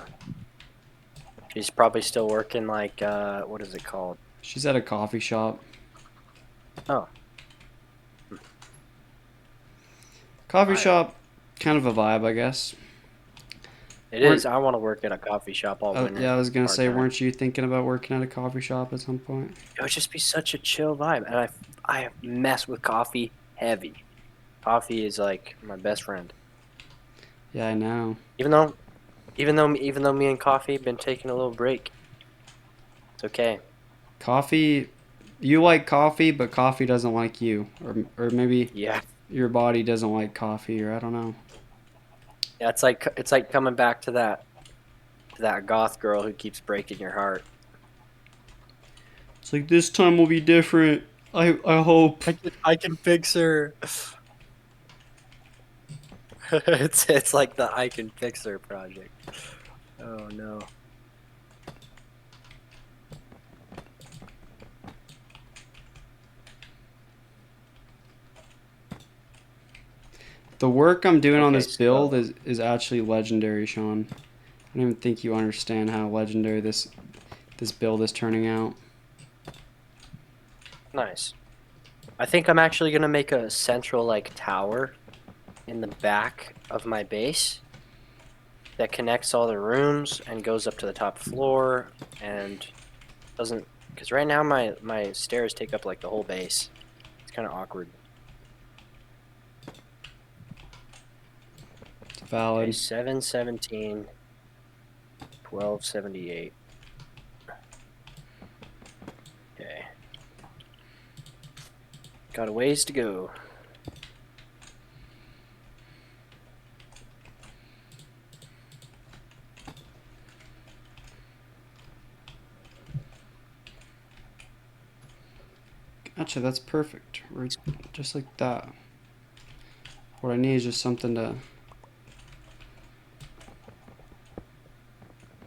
She's probably still working, like, what is it called? she's at a coffee shop. Oh, Coffee fire. shop, kind of a vibe, I guess. It Weren't is. I want to work at a coffee shop all winter, Yeah, I was gonna part say, time. weren't you thinking about working at a coffee shop at some point? It would just be such a chill vibe, and I mess with coffee heavy. Coffee is like my best friend. Yeah, I know. Even though, even though me and coffee been taking a little break, it's okay. Coffee, you like coffee, but coffee doesn't like you, or maybe Yeah, your body doesn't like coffee, or I don't know. yeah. It's like coming back to that goth girl who keeps breaking your heart. It's like this time will be different. I hope. I can fix her. it's like the I can fix her project. Oh no. The work I'm doing on Okay, this build so is actually legendary, Sean. I don't even think you understand how legendary this build is turning out. nice. I think I'm actually gonna make a central like tower in the back of my base that connects all the rooms and goes up to the top floor and doesn't because right now my stairs take up like the whole base. It's kind of awkward. It's Okay, valid. 717, 1278. Okay, got a ways to go. Gotcha, that's perfect. Right, just like that. What I need is just something to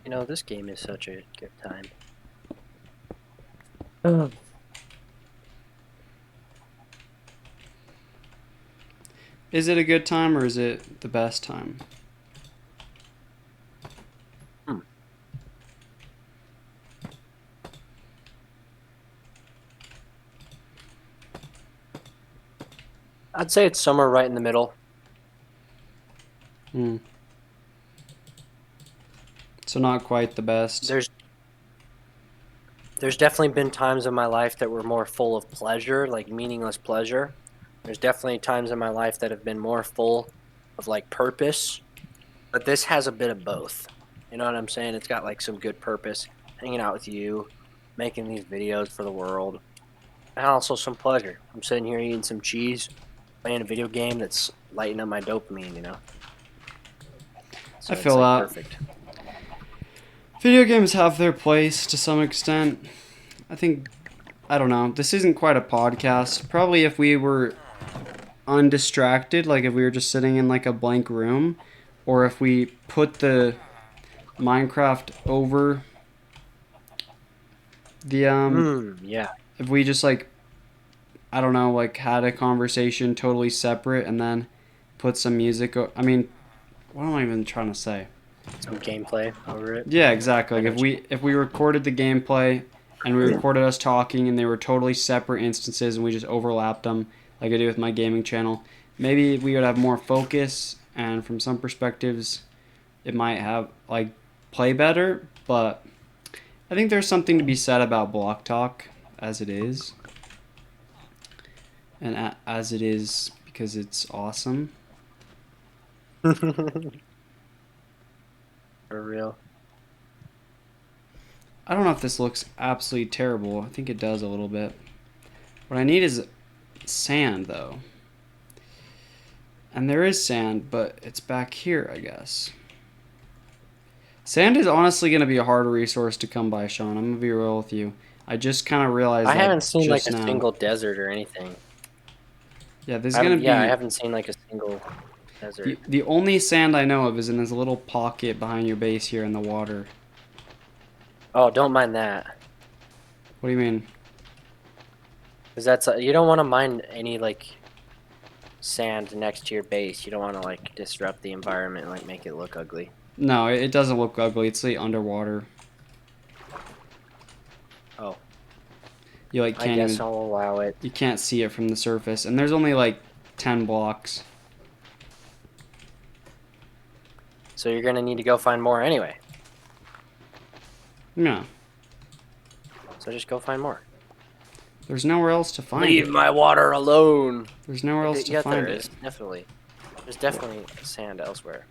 You know, this game is such a good time. Ugh. Is it a good time or is it the best time? Hmm. I'd say it's somewhere right in the middle. Hmm. So not quite the best. There's definitely been times in my life that were more full of pleasure, like meaningless pleasure. There's definitely times in my life that have been more full of like purpose, but this has a bit of both. You know what I'm saying? It's got like some good purpose, hanging out with you, making these videos for the world, and also some pleasure. I'm sitting here eating some cheese, playing a video game that's lighting up my dopamine, you know? I So it's feel like that. perfect. Video games have their place to some extent. I think, I don't know, this isn't quite a podcast. Probably if we were undistracted, like if we were just sitting in like a blank room, or if we put the Minecraft over the Yeah. if we just like, I don't know, like had a conversation totally separate and then put some music I mean, what am I even trying to say? Some gameplay over it. Yeah, exactly. I Like know. if we recorded the gameplay and we recorded us talking and they were totally separate instances and we just overlapped them like I do with my gaming channel, maybe we would have more focus and from some perspectives it might have like play better, but I think there's something to be said about block talk as it is. And as it is because it's awesome. For real. I don't know if this looks absolutely terrible. I think it does a little bit. What I need is sand, though. And there is sand, but it's back here, I guess. Sand is honestly going to be a hard resource to come by, Sean. I'm going to be real with you. I just kind of realized I that haven't seen like just a now. single desert or anything. Yeah, there's going to I be. haven't seen like a single desert. The only sand I know of is in this little pocket behind your base here in the water. Oh, don't mind that. What do you mean? Because that's you don't want to mine any like sand next to your base. You don't want to like disrupt the environment and like make it look ugly. No, it doesn't look ugly. It's like underwater. Oh, You like I can't guess even I'll allow it. you can't see it from the surface, and there's only like 10 blocks. So you're gonna need to go find more anyway. Yeah, So just go find more. there's nowhere else to find Leave it. my water alone. There's nowhere else to Yeah, there find is it. definitely. There's definitely sand elsewhere.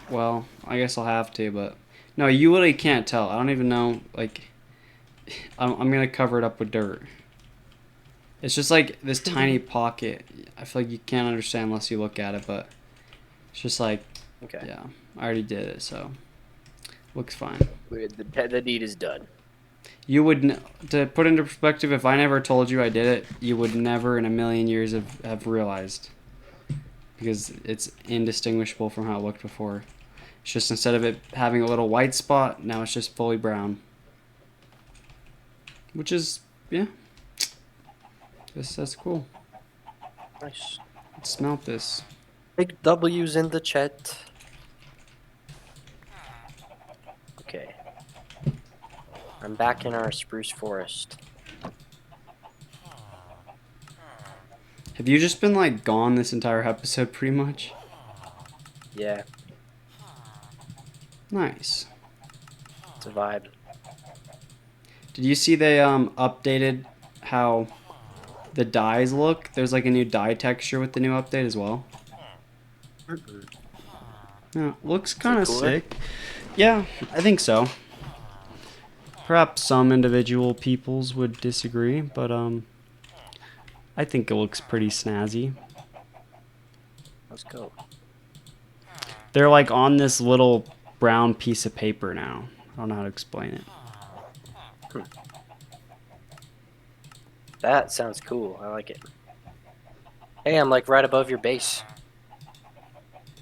Well, I guess I'll have to, but no, you really can't tell. I don't even know. Like, I'm gonna cover it up with dirt. It's just like this tiny pocket. I feel like you can't understand unless you look at it, but it's just like, Okay. yeah, I already did it, so looks fine. The deed is done. You would, to put into perspective, if I never told you I did it, you would never in a million years have realized. Because it's indistinguishable from how it looked before. It's just instead of it having a little white spot, now it's just fully brown. Which is, yeah. That's cool. Nice. Let's smelt this. Big W's in the chat. Okay. I'm back in our spruce forest. Have you just been like gone this entire episode pretty much? Yeah, Nice. it's a vibe. Did you see they updated how the dyes look? There's like a new dye texture with the new update as well. Yeah, looks Is kind it of cooler? sick. Yeah, I think so. Perhaps some individual peoples would disagree, but I think it looks pretty snazzy. Let's go. They're like on this little brown piece of paper now. I don't know how to explain it. That sounds cool. I like it. Hey, I'm like right above your base.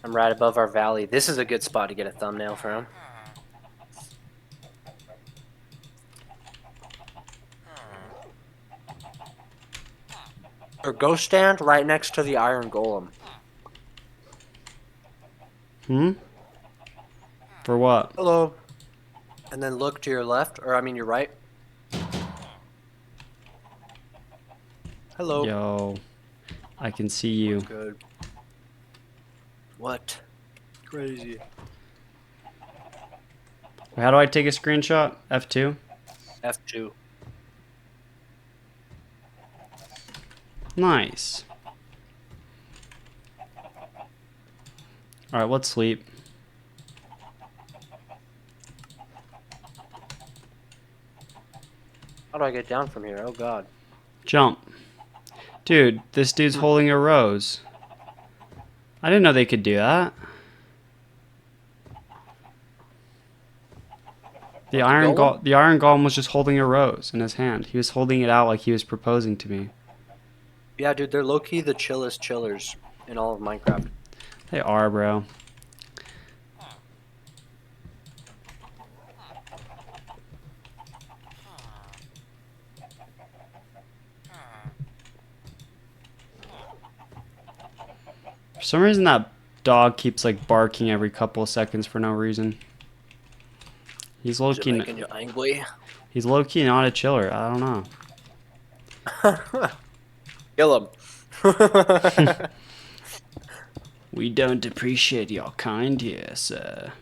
I'm right above our valley. This is a good spot to get a thumbnail from. Or go stand right next to the iron golem. For what? Hello. And then look to your left, or I mean your right. Hello. Yo, I can see you. Good. What? Crazy. How do I take a screenshot? F2? F2. Nice. Alright, let's sleep. How do I get down from here? Oh god. Jump. Dude, this dude's holding a rose. I didn't know they could do that. The iron golem was just holding a rose in his hand. He was holding it out like he was proposing to me. Yeah, dude, they're low-key the chillest chillers in all of Minecraft. They are, bro. For some reason that dog keeps like barking every couple of seconds for no reason. He's low key. Making you angry? He's low key not a chiller. I don't know. Kill him. We don't appreciate your kind here, sir.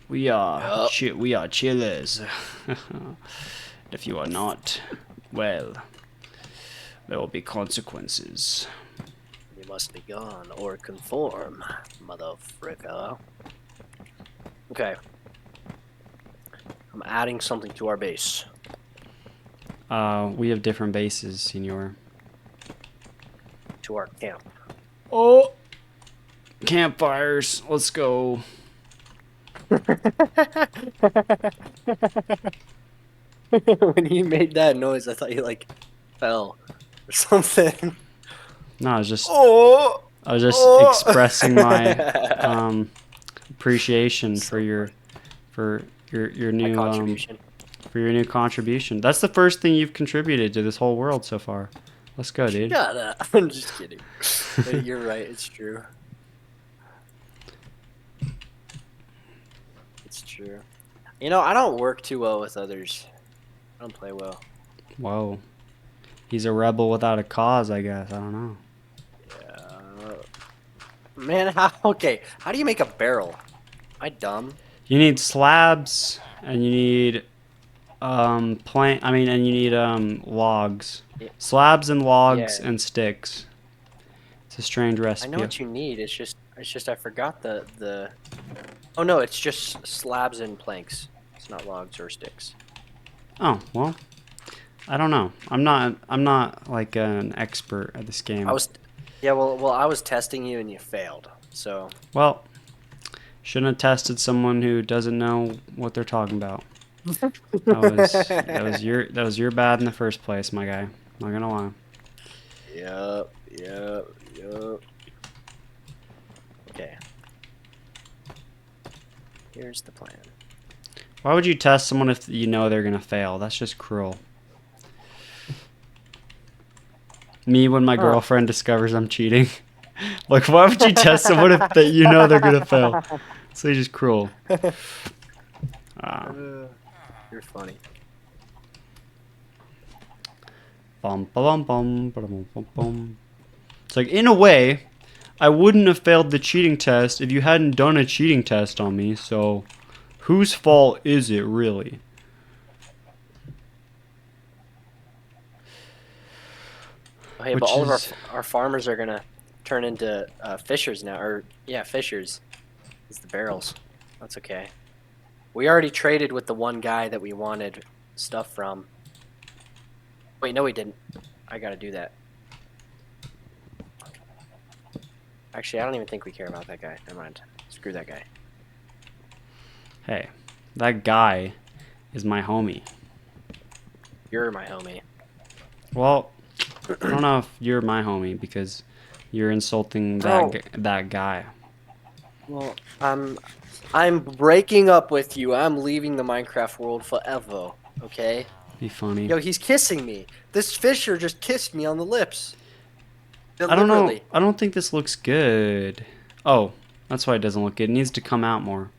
We are we are chillers. If you are not, well, there will be consequences. You must be gone or conform, motherfricker. Okay. I'm adding something to our base. We have different bases, senor. To our camp. Oh! Campfires. Let's go. When you made that noise, I thought you like fell or something. No, I was just Oh! I was just expressing my appreciation for your new contribution. For your new contribution. That's the first thing you've contributed to this whole world so far. Let's go, dude. Shut up. I'm just kidding. But you're right. It's true. It's true. You know, I don't work too well with others. I don't play well. Whoa. He's a rebel without a cause, I guess. I don't know. Yeah. Man, how do you make a barrel? Am I dumb? You need slabs and you need and you need logs. Yeah. Slabs and logs and sticks. It's a strange recipe. I know what you need. It's just I forgot the Oh no, it's just slabs and planks. It's not logs or sticks. Oh, well. I don't know. I'm not like an expert at this game. I was testing you and you failed. So, well, shouldn't have tested someone who doesn't know what they're talking about. That was your bad in the first place, my guy. Not gonna lie. Yep. Okay. Here's the plan. Why would you test someone if you know they're gonna fail? That's just cruel. Me when my girlfriend discovers I'm cheating. Like, why would you test someone if you know they're gonna fail? It's just cruel. You're funny. It's like, in a way, I wouldn't have failed the cheating test if you hadn't done a cheating test on me, so whose fault is it really? Okay, but all of our farmers are gonna turn into fishers now, or yeah, fishers. It's the barrels. That's okay. We already traded with the one guy that we wanted stuff from. Wait, no, we didn't. I gotta do that. Actually, I don't even think we care about that guy. Never mind. Screw that guy. Hey, that guy is my homie. You're my homie. Well, I don't know if you're my homie because you're insulting that guy. Well, I'm breaking up with you. I'm leaving the Minecraft world forever. Okay. Be funny. Yo, he's kissing me. This fisher just kissed me on the lips. I don't know. Literally. I don't think this looks good. Oh, that's why it doesn't look good. It needs to come out more.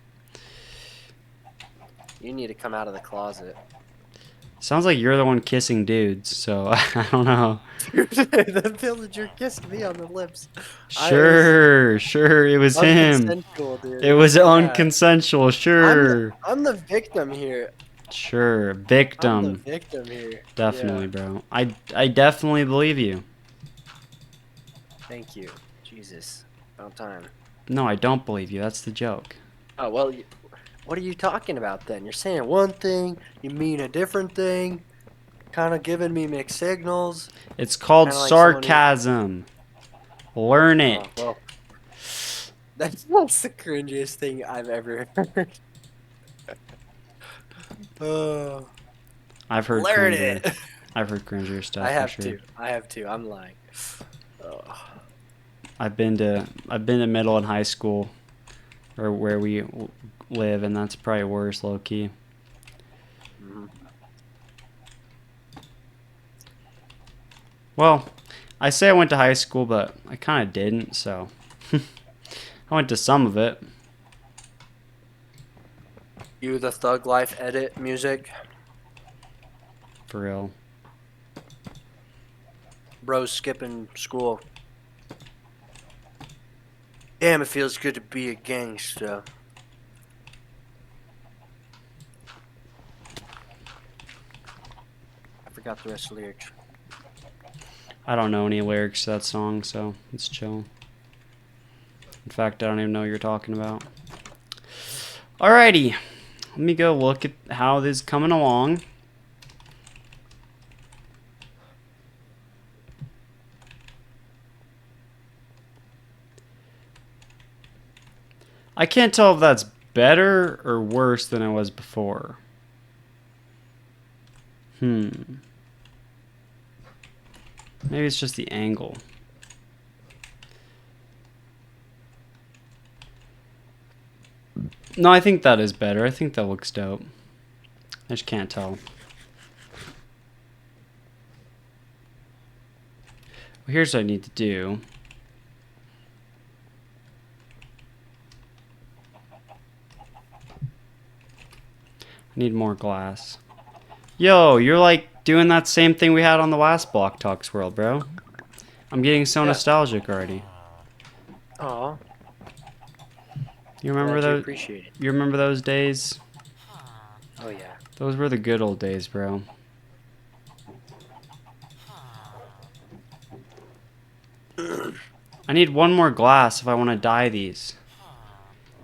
You need to come out of the closet. Sounds like you're the one kissing dudes, so I don't know. The villager kissed me on the lips. Sure, sure, it was him. Unconsensual, dude. It was Yeah. unconsensual, sure. I'm the victim here. Sure, I'm the victim. victim here. Definitely, Yeah. bro. I definitely believe you. Thank you. Jesus. About time. No, I don't believe you. That's the joke. Oh, well, what are you talking about then? You're saying one thing, you mean a different thing, kind of giving me mixed signals. It's called Kind of like someone who. sarcasm. Learn Oh, it. well. That's the cringiest thing I've ever heard. Oh. I've heard Learn cringier. it. I've heard cringier stuff I have for sure. to. I have to. I'm lying. Oh. I've been to middle and high school, or where we live, and that's probably worse, low key. Mhm. Well, I say I went to high school, but I kind of didn't. So I went to some of it. You the Thug Life edit music, For real. bros skipping school. Damn, it feels good to be a gangster. I forgot the rest of the lyrics. I don't know any lyrics to that song, so it's chill. In fact, I don't even know what you're talking about. Alrighty. Let me go look at how this is coming along. I can't tell if that's better or worse than it was before. Maybe it's just the angle. No, I think that is better. I think that looks dope. I just can't tell. Well, here's what I need to do. I need more glass. Yo, you're like doing that same thing we had on the last Block Talks world, bro. I'm getting so nostalgic already. Aw. You remember Glad you those? appreciate it. You remember those days? Oh yeah. Those were the good old days, bro. I need one more glass if I want to dye these.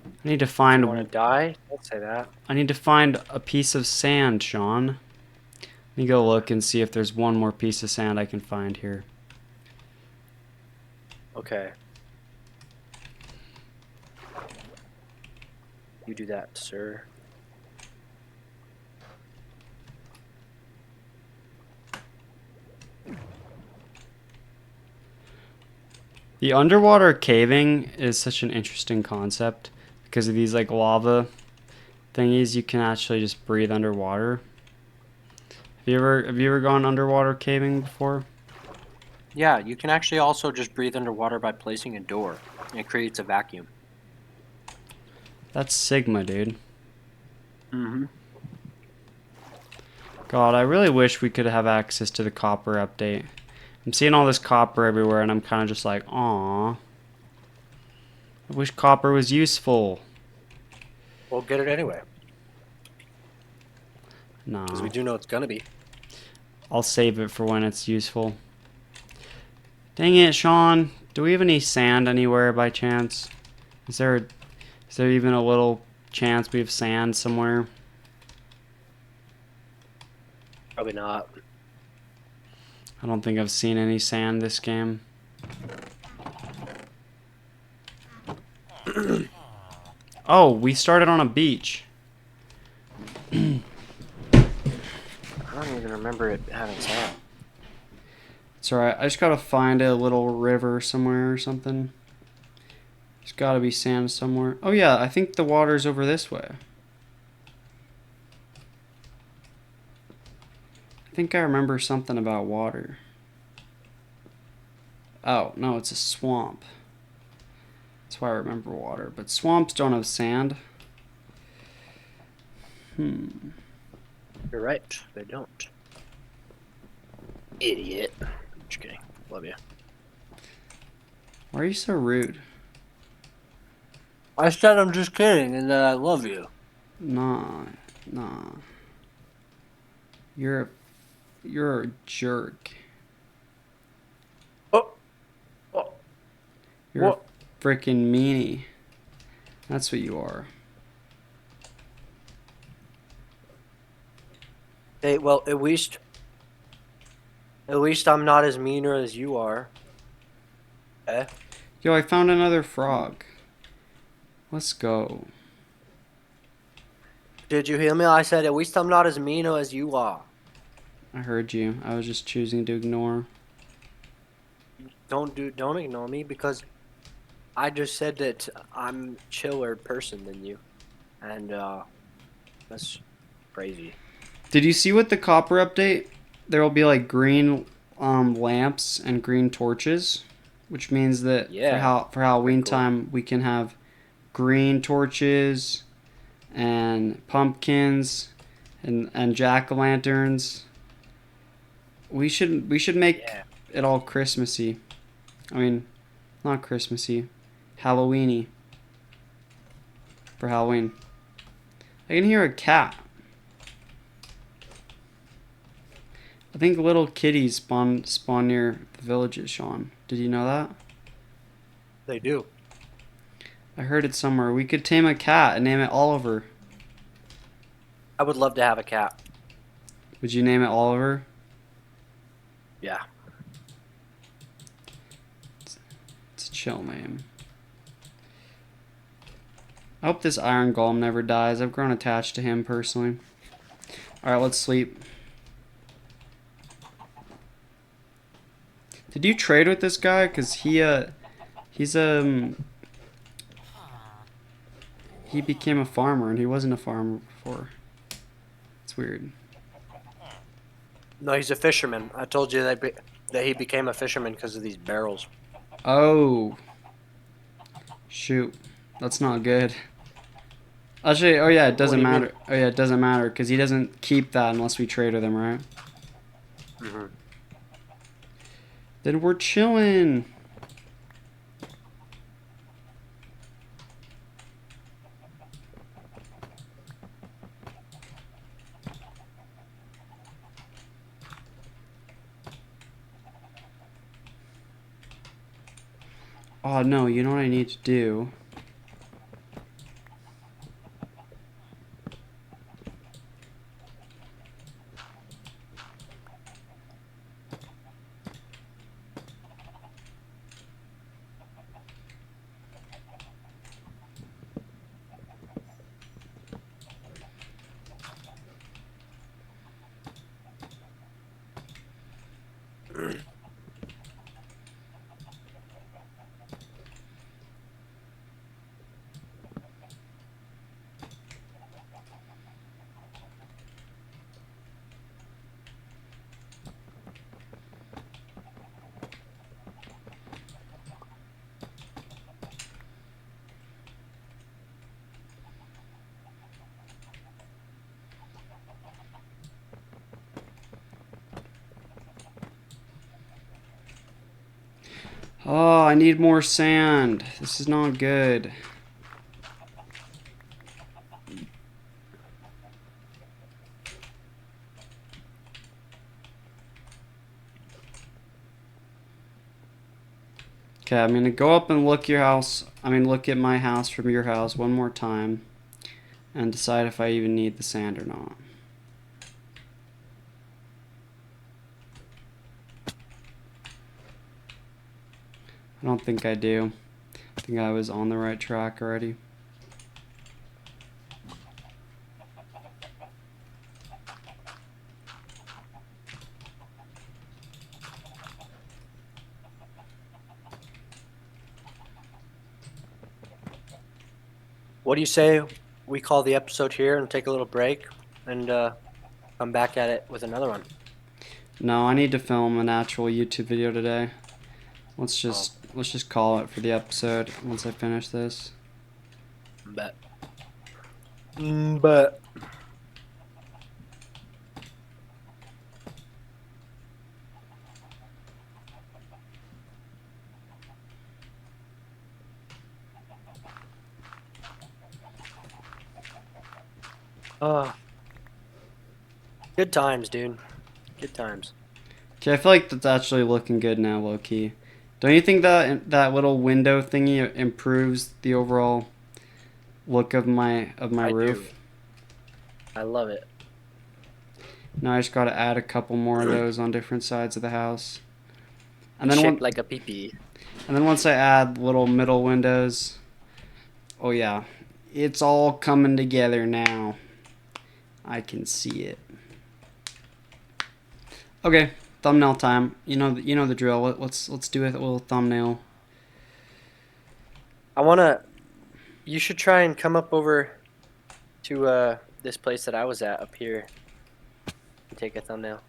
I need to You find. want to die? Don't say that. I need to find a piece of sand, Sean. Let me go look and see if there's one more piece of sand I can find here. Okay. You do that, sir. The underwater caving is such an interesting concept because of these like lava thingies. You can actually just breathe underwater. Have you ever gone underwater caving before? Yeah, you can actually also just breathe underwater by placing a door. It creates a vacuum. That's Sigma, dude. Mm-hmm. God, I really wish we could have access to the copper update. I'm seeing all this copper everywhere, and I'm kind of just like, aw. I wish copper was useful. We'll get it anyway, Nah. because we do know it's gonna be. I'll save it for when it's useful. Dang it, Sean. Do we have any sand anywhere by chance? Is there even a little chance we have sand somewhere? Probably not. I don't think I've seen any sand this game. Oh, we started on a beach. I don't even remember it having sand. It's alright. I just gotta find a little river somewhere or something. There's gotta be sand somewhere. Oh yeah, I think the water's over this way. think I remember something about water. Oh, no, it's a swamp. That's why I remember water. But swamps don't have sand. You're right. They don't. Idiot. Just kidding. Love you. Why are you so rude? I said I'm just kidding and that I love you. Nah, nah. You're a, you're a jerk. Oh, oh, You're what? a freaking meanie. That's what you are. Hey, well, at least I'm not as meaner as you are. Eh? Yo, I found another frog. Let's go. Did you hear me? I said at least I'm not as meaner as you are. I heard you. I was just choosing to ignore. Don't ignore me because I just said that I'm chiller person than you, and that's crazy. Did you see with the copper update? There will be like green lamps and green torches, which means that Yeah, for very Halloween cool. time we can have green torches and pumpkins and jack o' lanterns. We should make Yeah, it all Christmassy. I mean, not Christmassy, Halloweeny for Halloween. I can hear a cat. I think little kitties spawn near the villages, Sean. Did you know that? they do. I heard it somewhere. We could tame a cat and name it Oliver. I would love to have a cat. Would you name it Oliver? Yeah. It's a chill name. I hope this iron golem never dies. I've grown attached to him personally. Alright, let's sleep. Did you trade with this guy? Cause he's he became a farmer and he wasn't a farmer before. It's weird. No, he's a fisherman. I told you that he became a fisherman because of these barrels. Oh, shoot. That's not good. Actually, oh yeah, it What doesn't do you mean? matter. Oh yeah, it doesn't matter because he doesn't keep that unless we trade with him, right? Hmm. Then we're chilling. Oh no, you know what I need to do? Oh, I need more sand. This is not good. Okay, I'm gonna go up and look at my house from your house one more time and decide if I even need the sand or not. I don't think I do. I think I was on the right track already. What do you say we call the episode here and take a little break and come back at it with another one? No, I need to film an actual YouTube video today. Oh, Let's just call it for the episode once I finish this. bet. But oh, good times, dude. Good times. Okay, I feel like that's actually looking good now, low key. Don't you think that that little window thingy improves the overall look of my I do. roof? I love it. Now I just got to add a couple more of those on different sides of the house. And It's then shaped one, like a pee-pee. and then once I add little middle windows, oh yeah, it's all coming together now. I can see it. Okay, thumbnail time. You know the drill. Let's do a little thumbnail. I wanna. You should try and come up over to this place that I was at up here and take a thumbnail.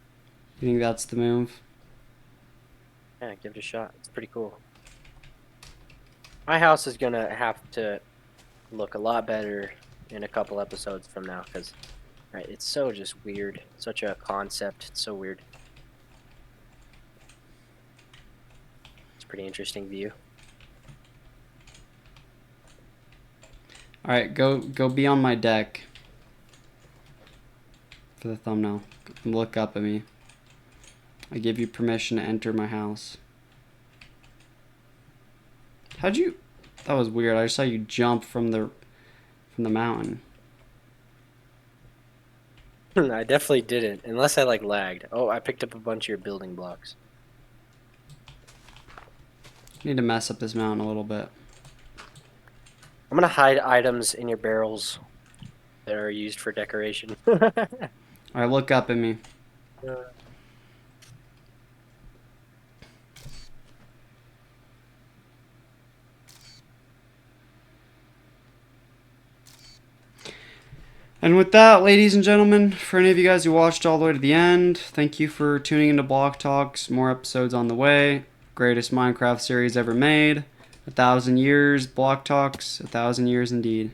You think that's the move? Yeah, give it a shot. It's pretty cool. My house is gonna have to look a lot better in a couple episodes from now because, right, it's so just weird. Such a concept. It's so weird. It's a pretty interesting view. All right, go be on my deck for the thumbnail. Look up at me. I give you permission to enter my house. How'd you? That was weird. I just saw you jump from the mountain. I definitely didn't, unless I like lagged. Oh, I picked up a bunch of your building blocks. Need to mess up this mountain a little bit. I'm gonna hide items in your barrels that are used for decoration. All right, look up at me. And with that, ladies and gentlemen, for any of you guys who watched all the way to the end, thank you for tuning into Block Talks. More episodes on the way. Greatest Minecraft series ever made. 1,000 years, Block Talks. 1,000 years indeed.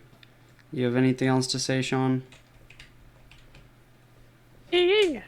You have anything else to say, Sean? Yeah.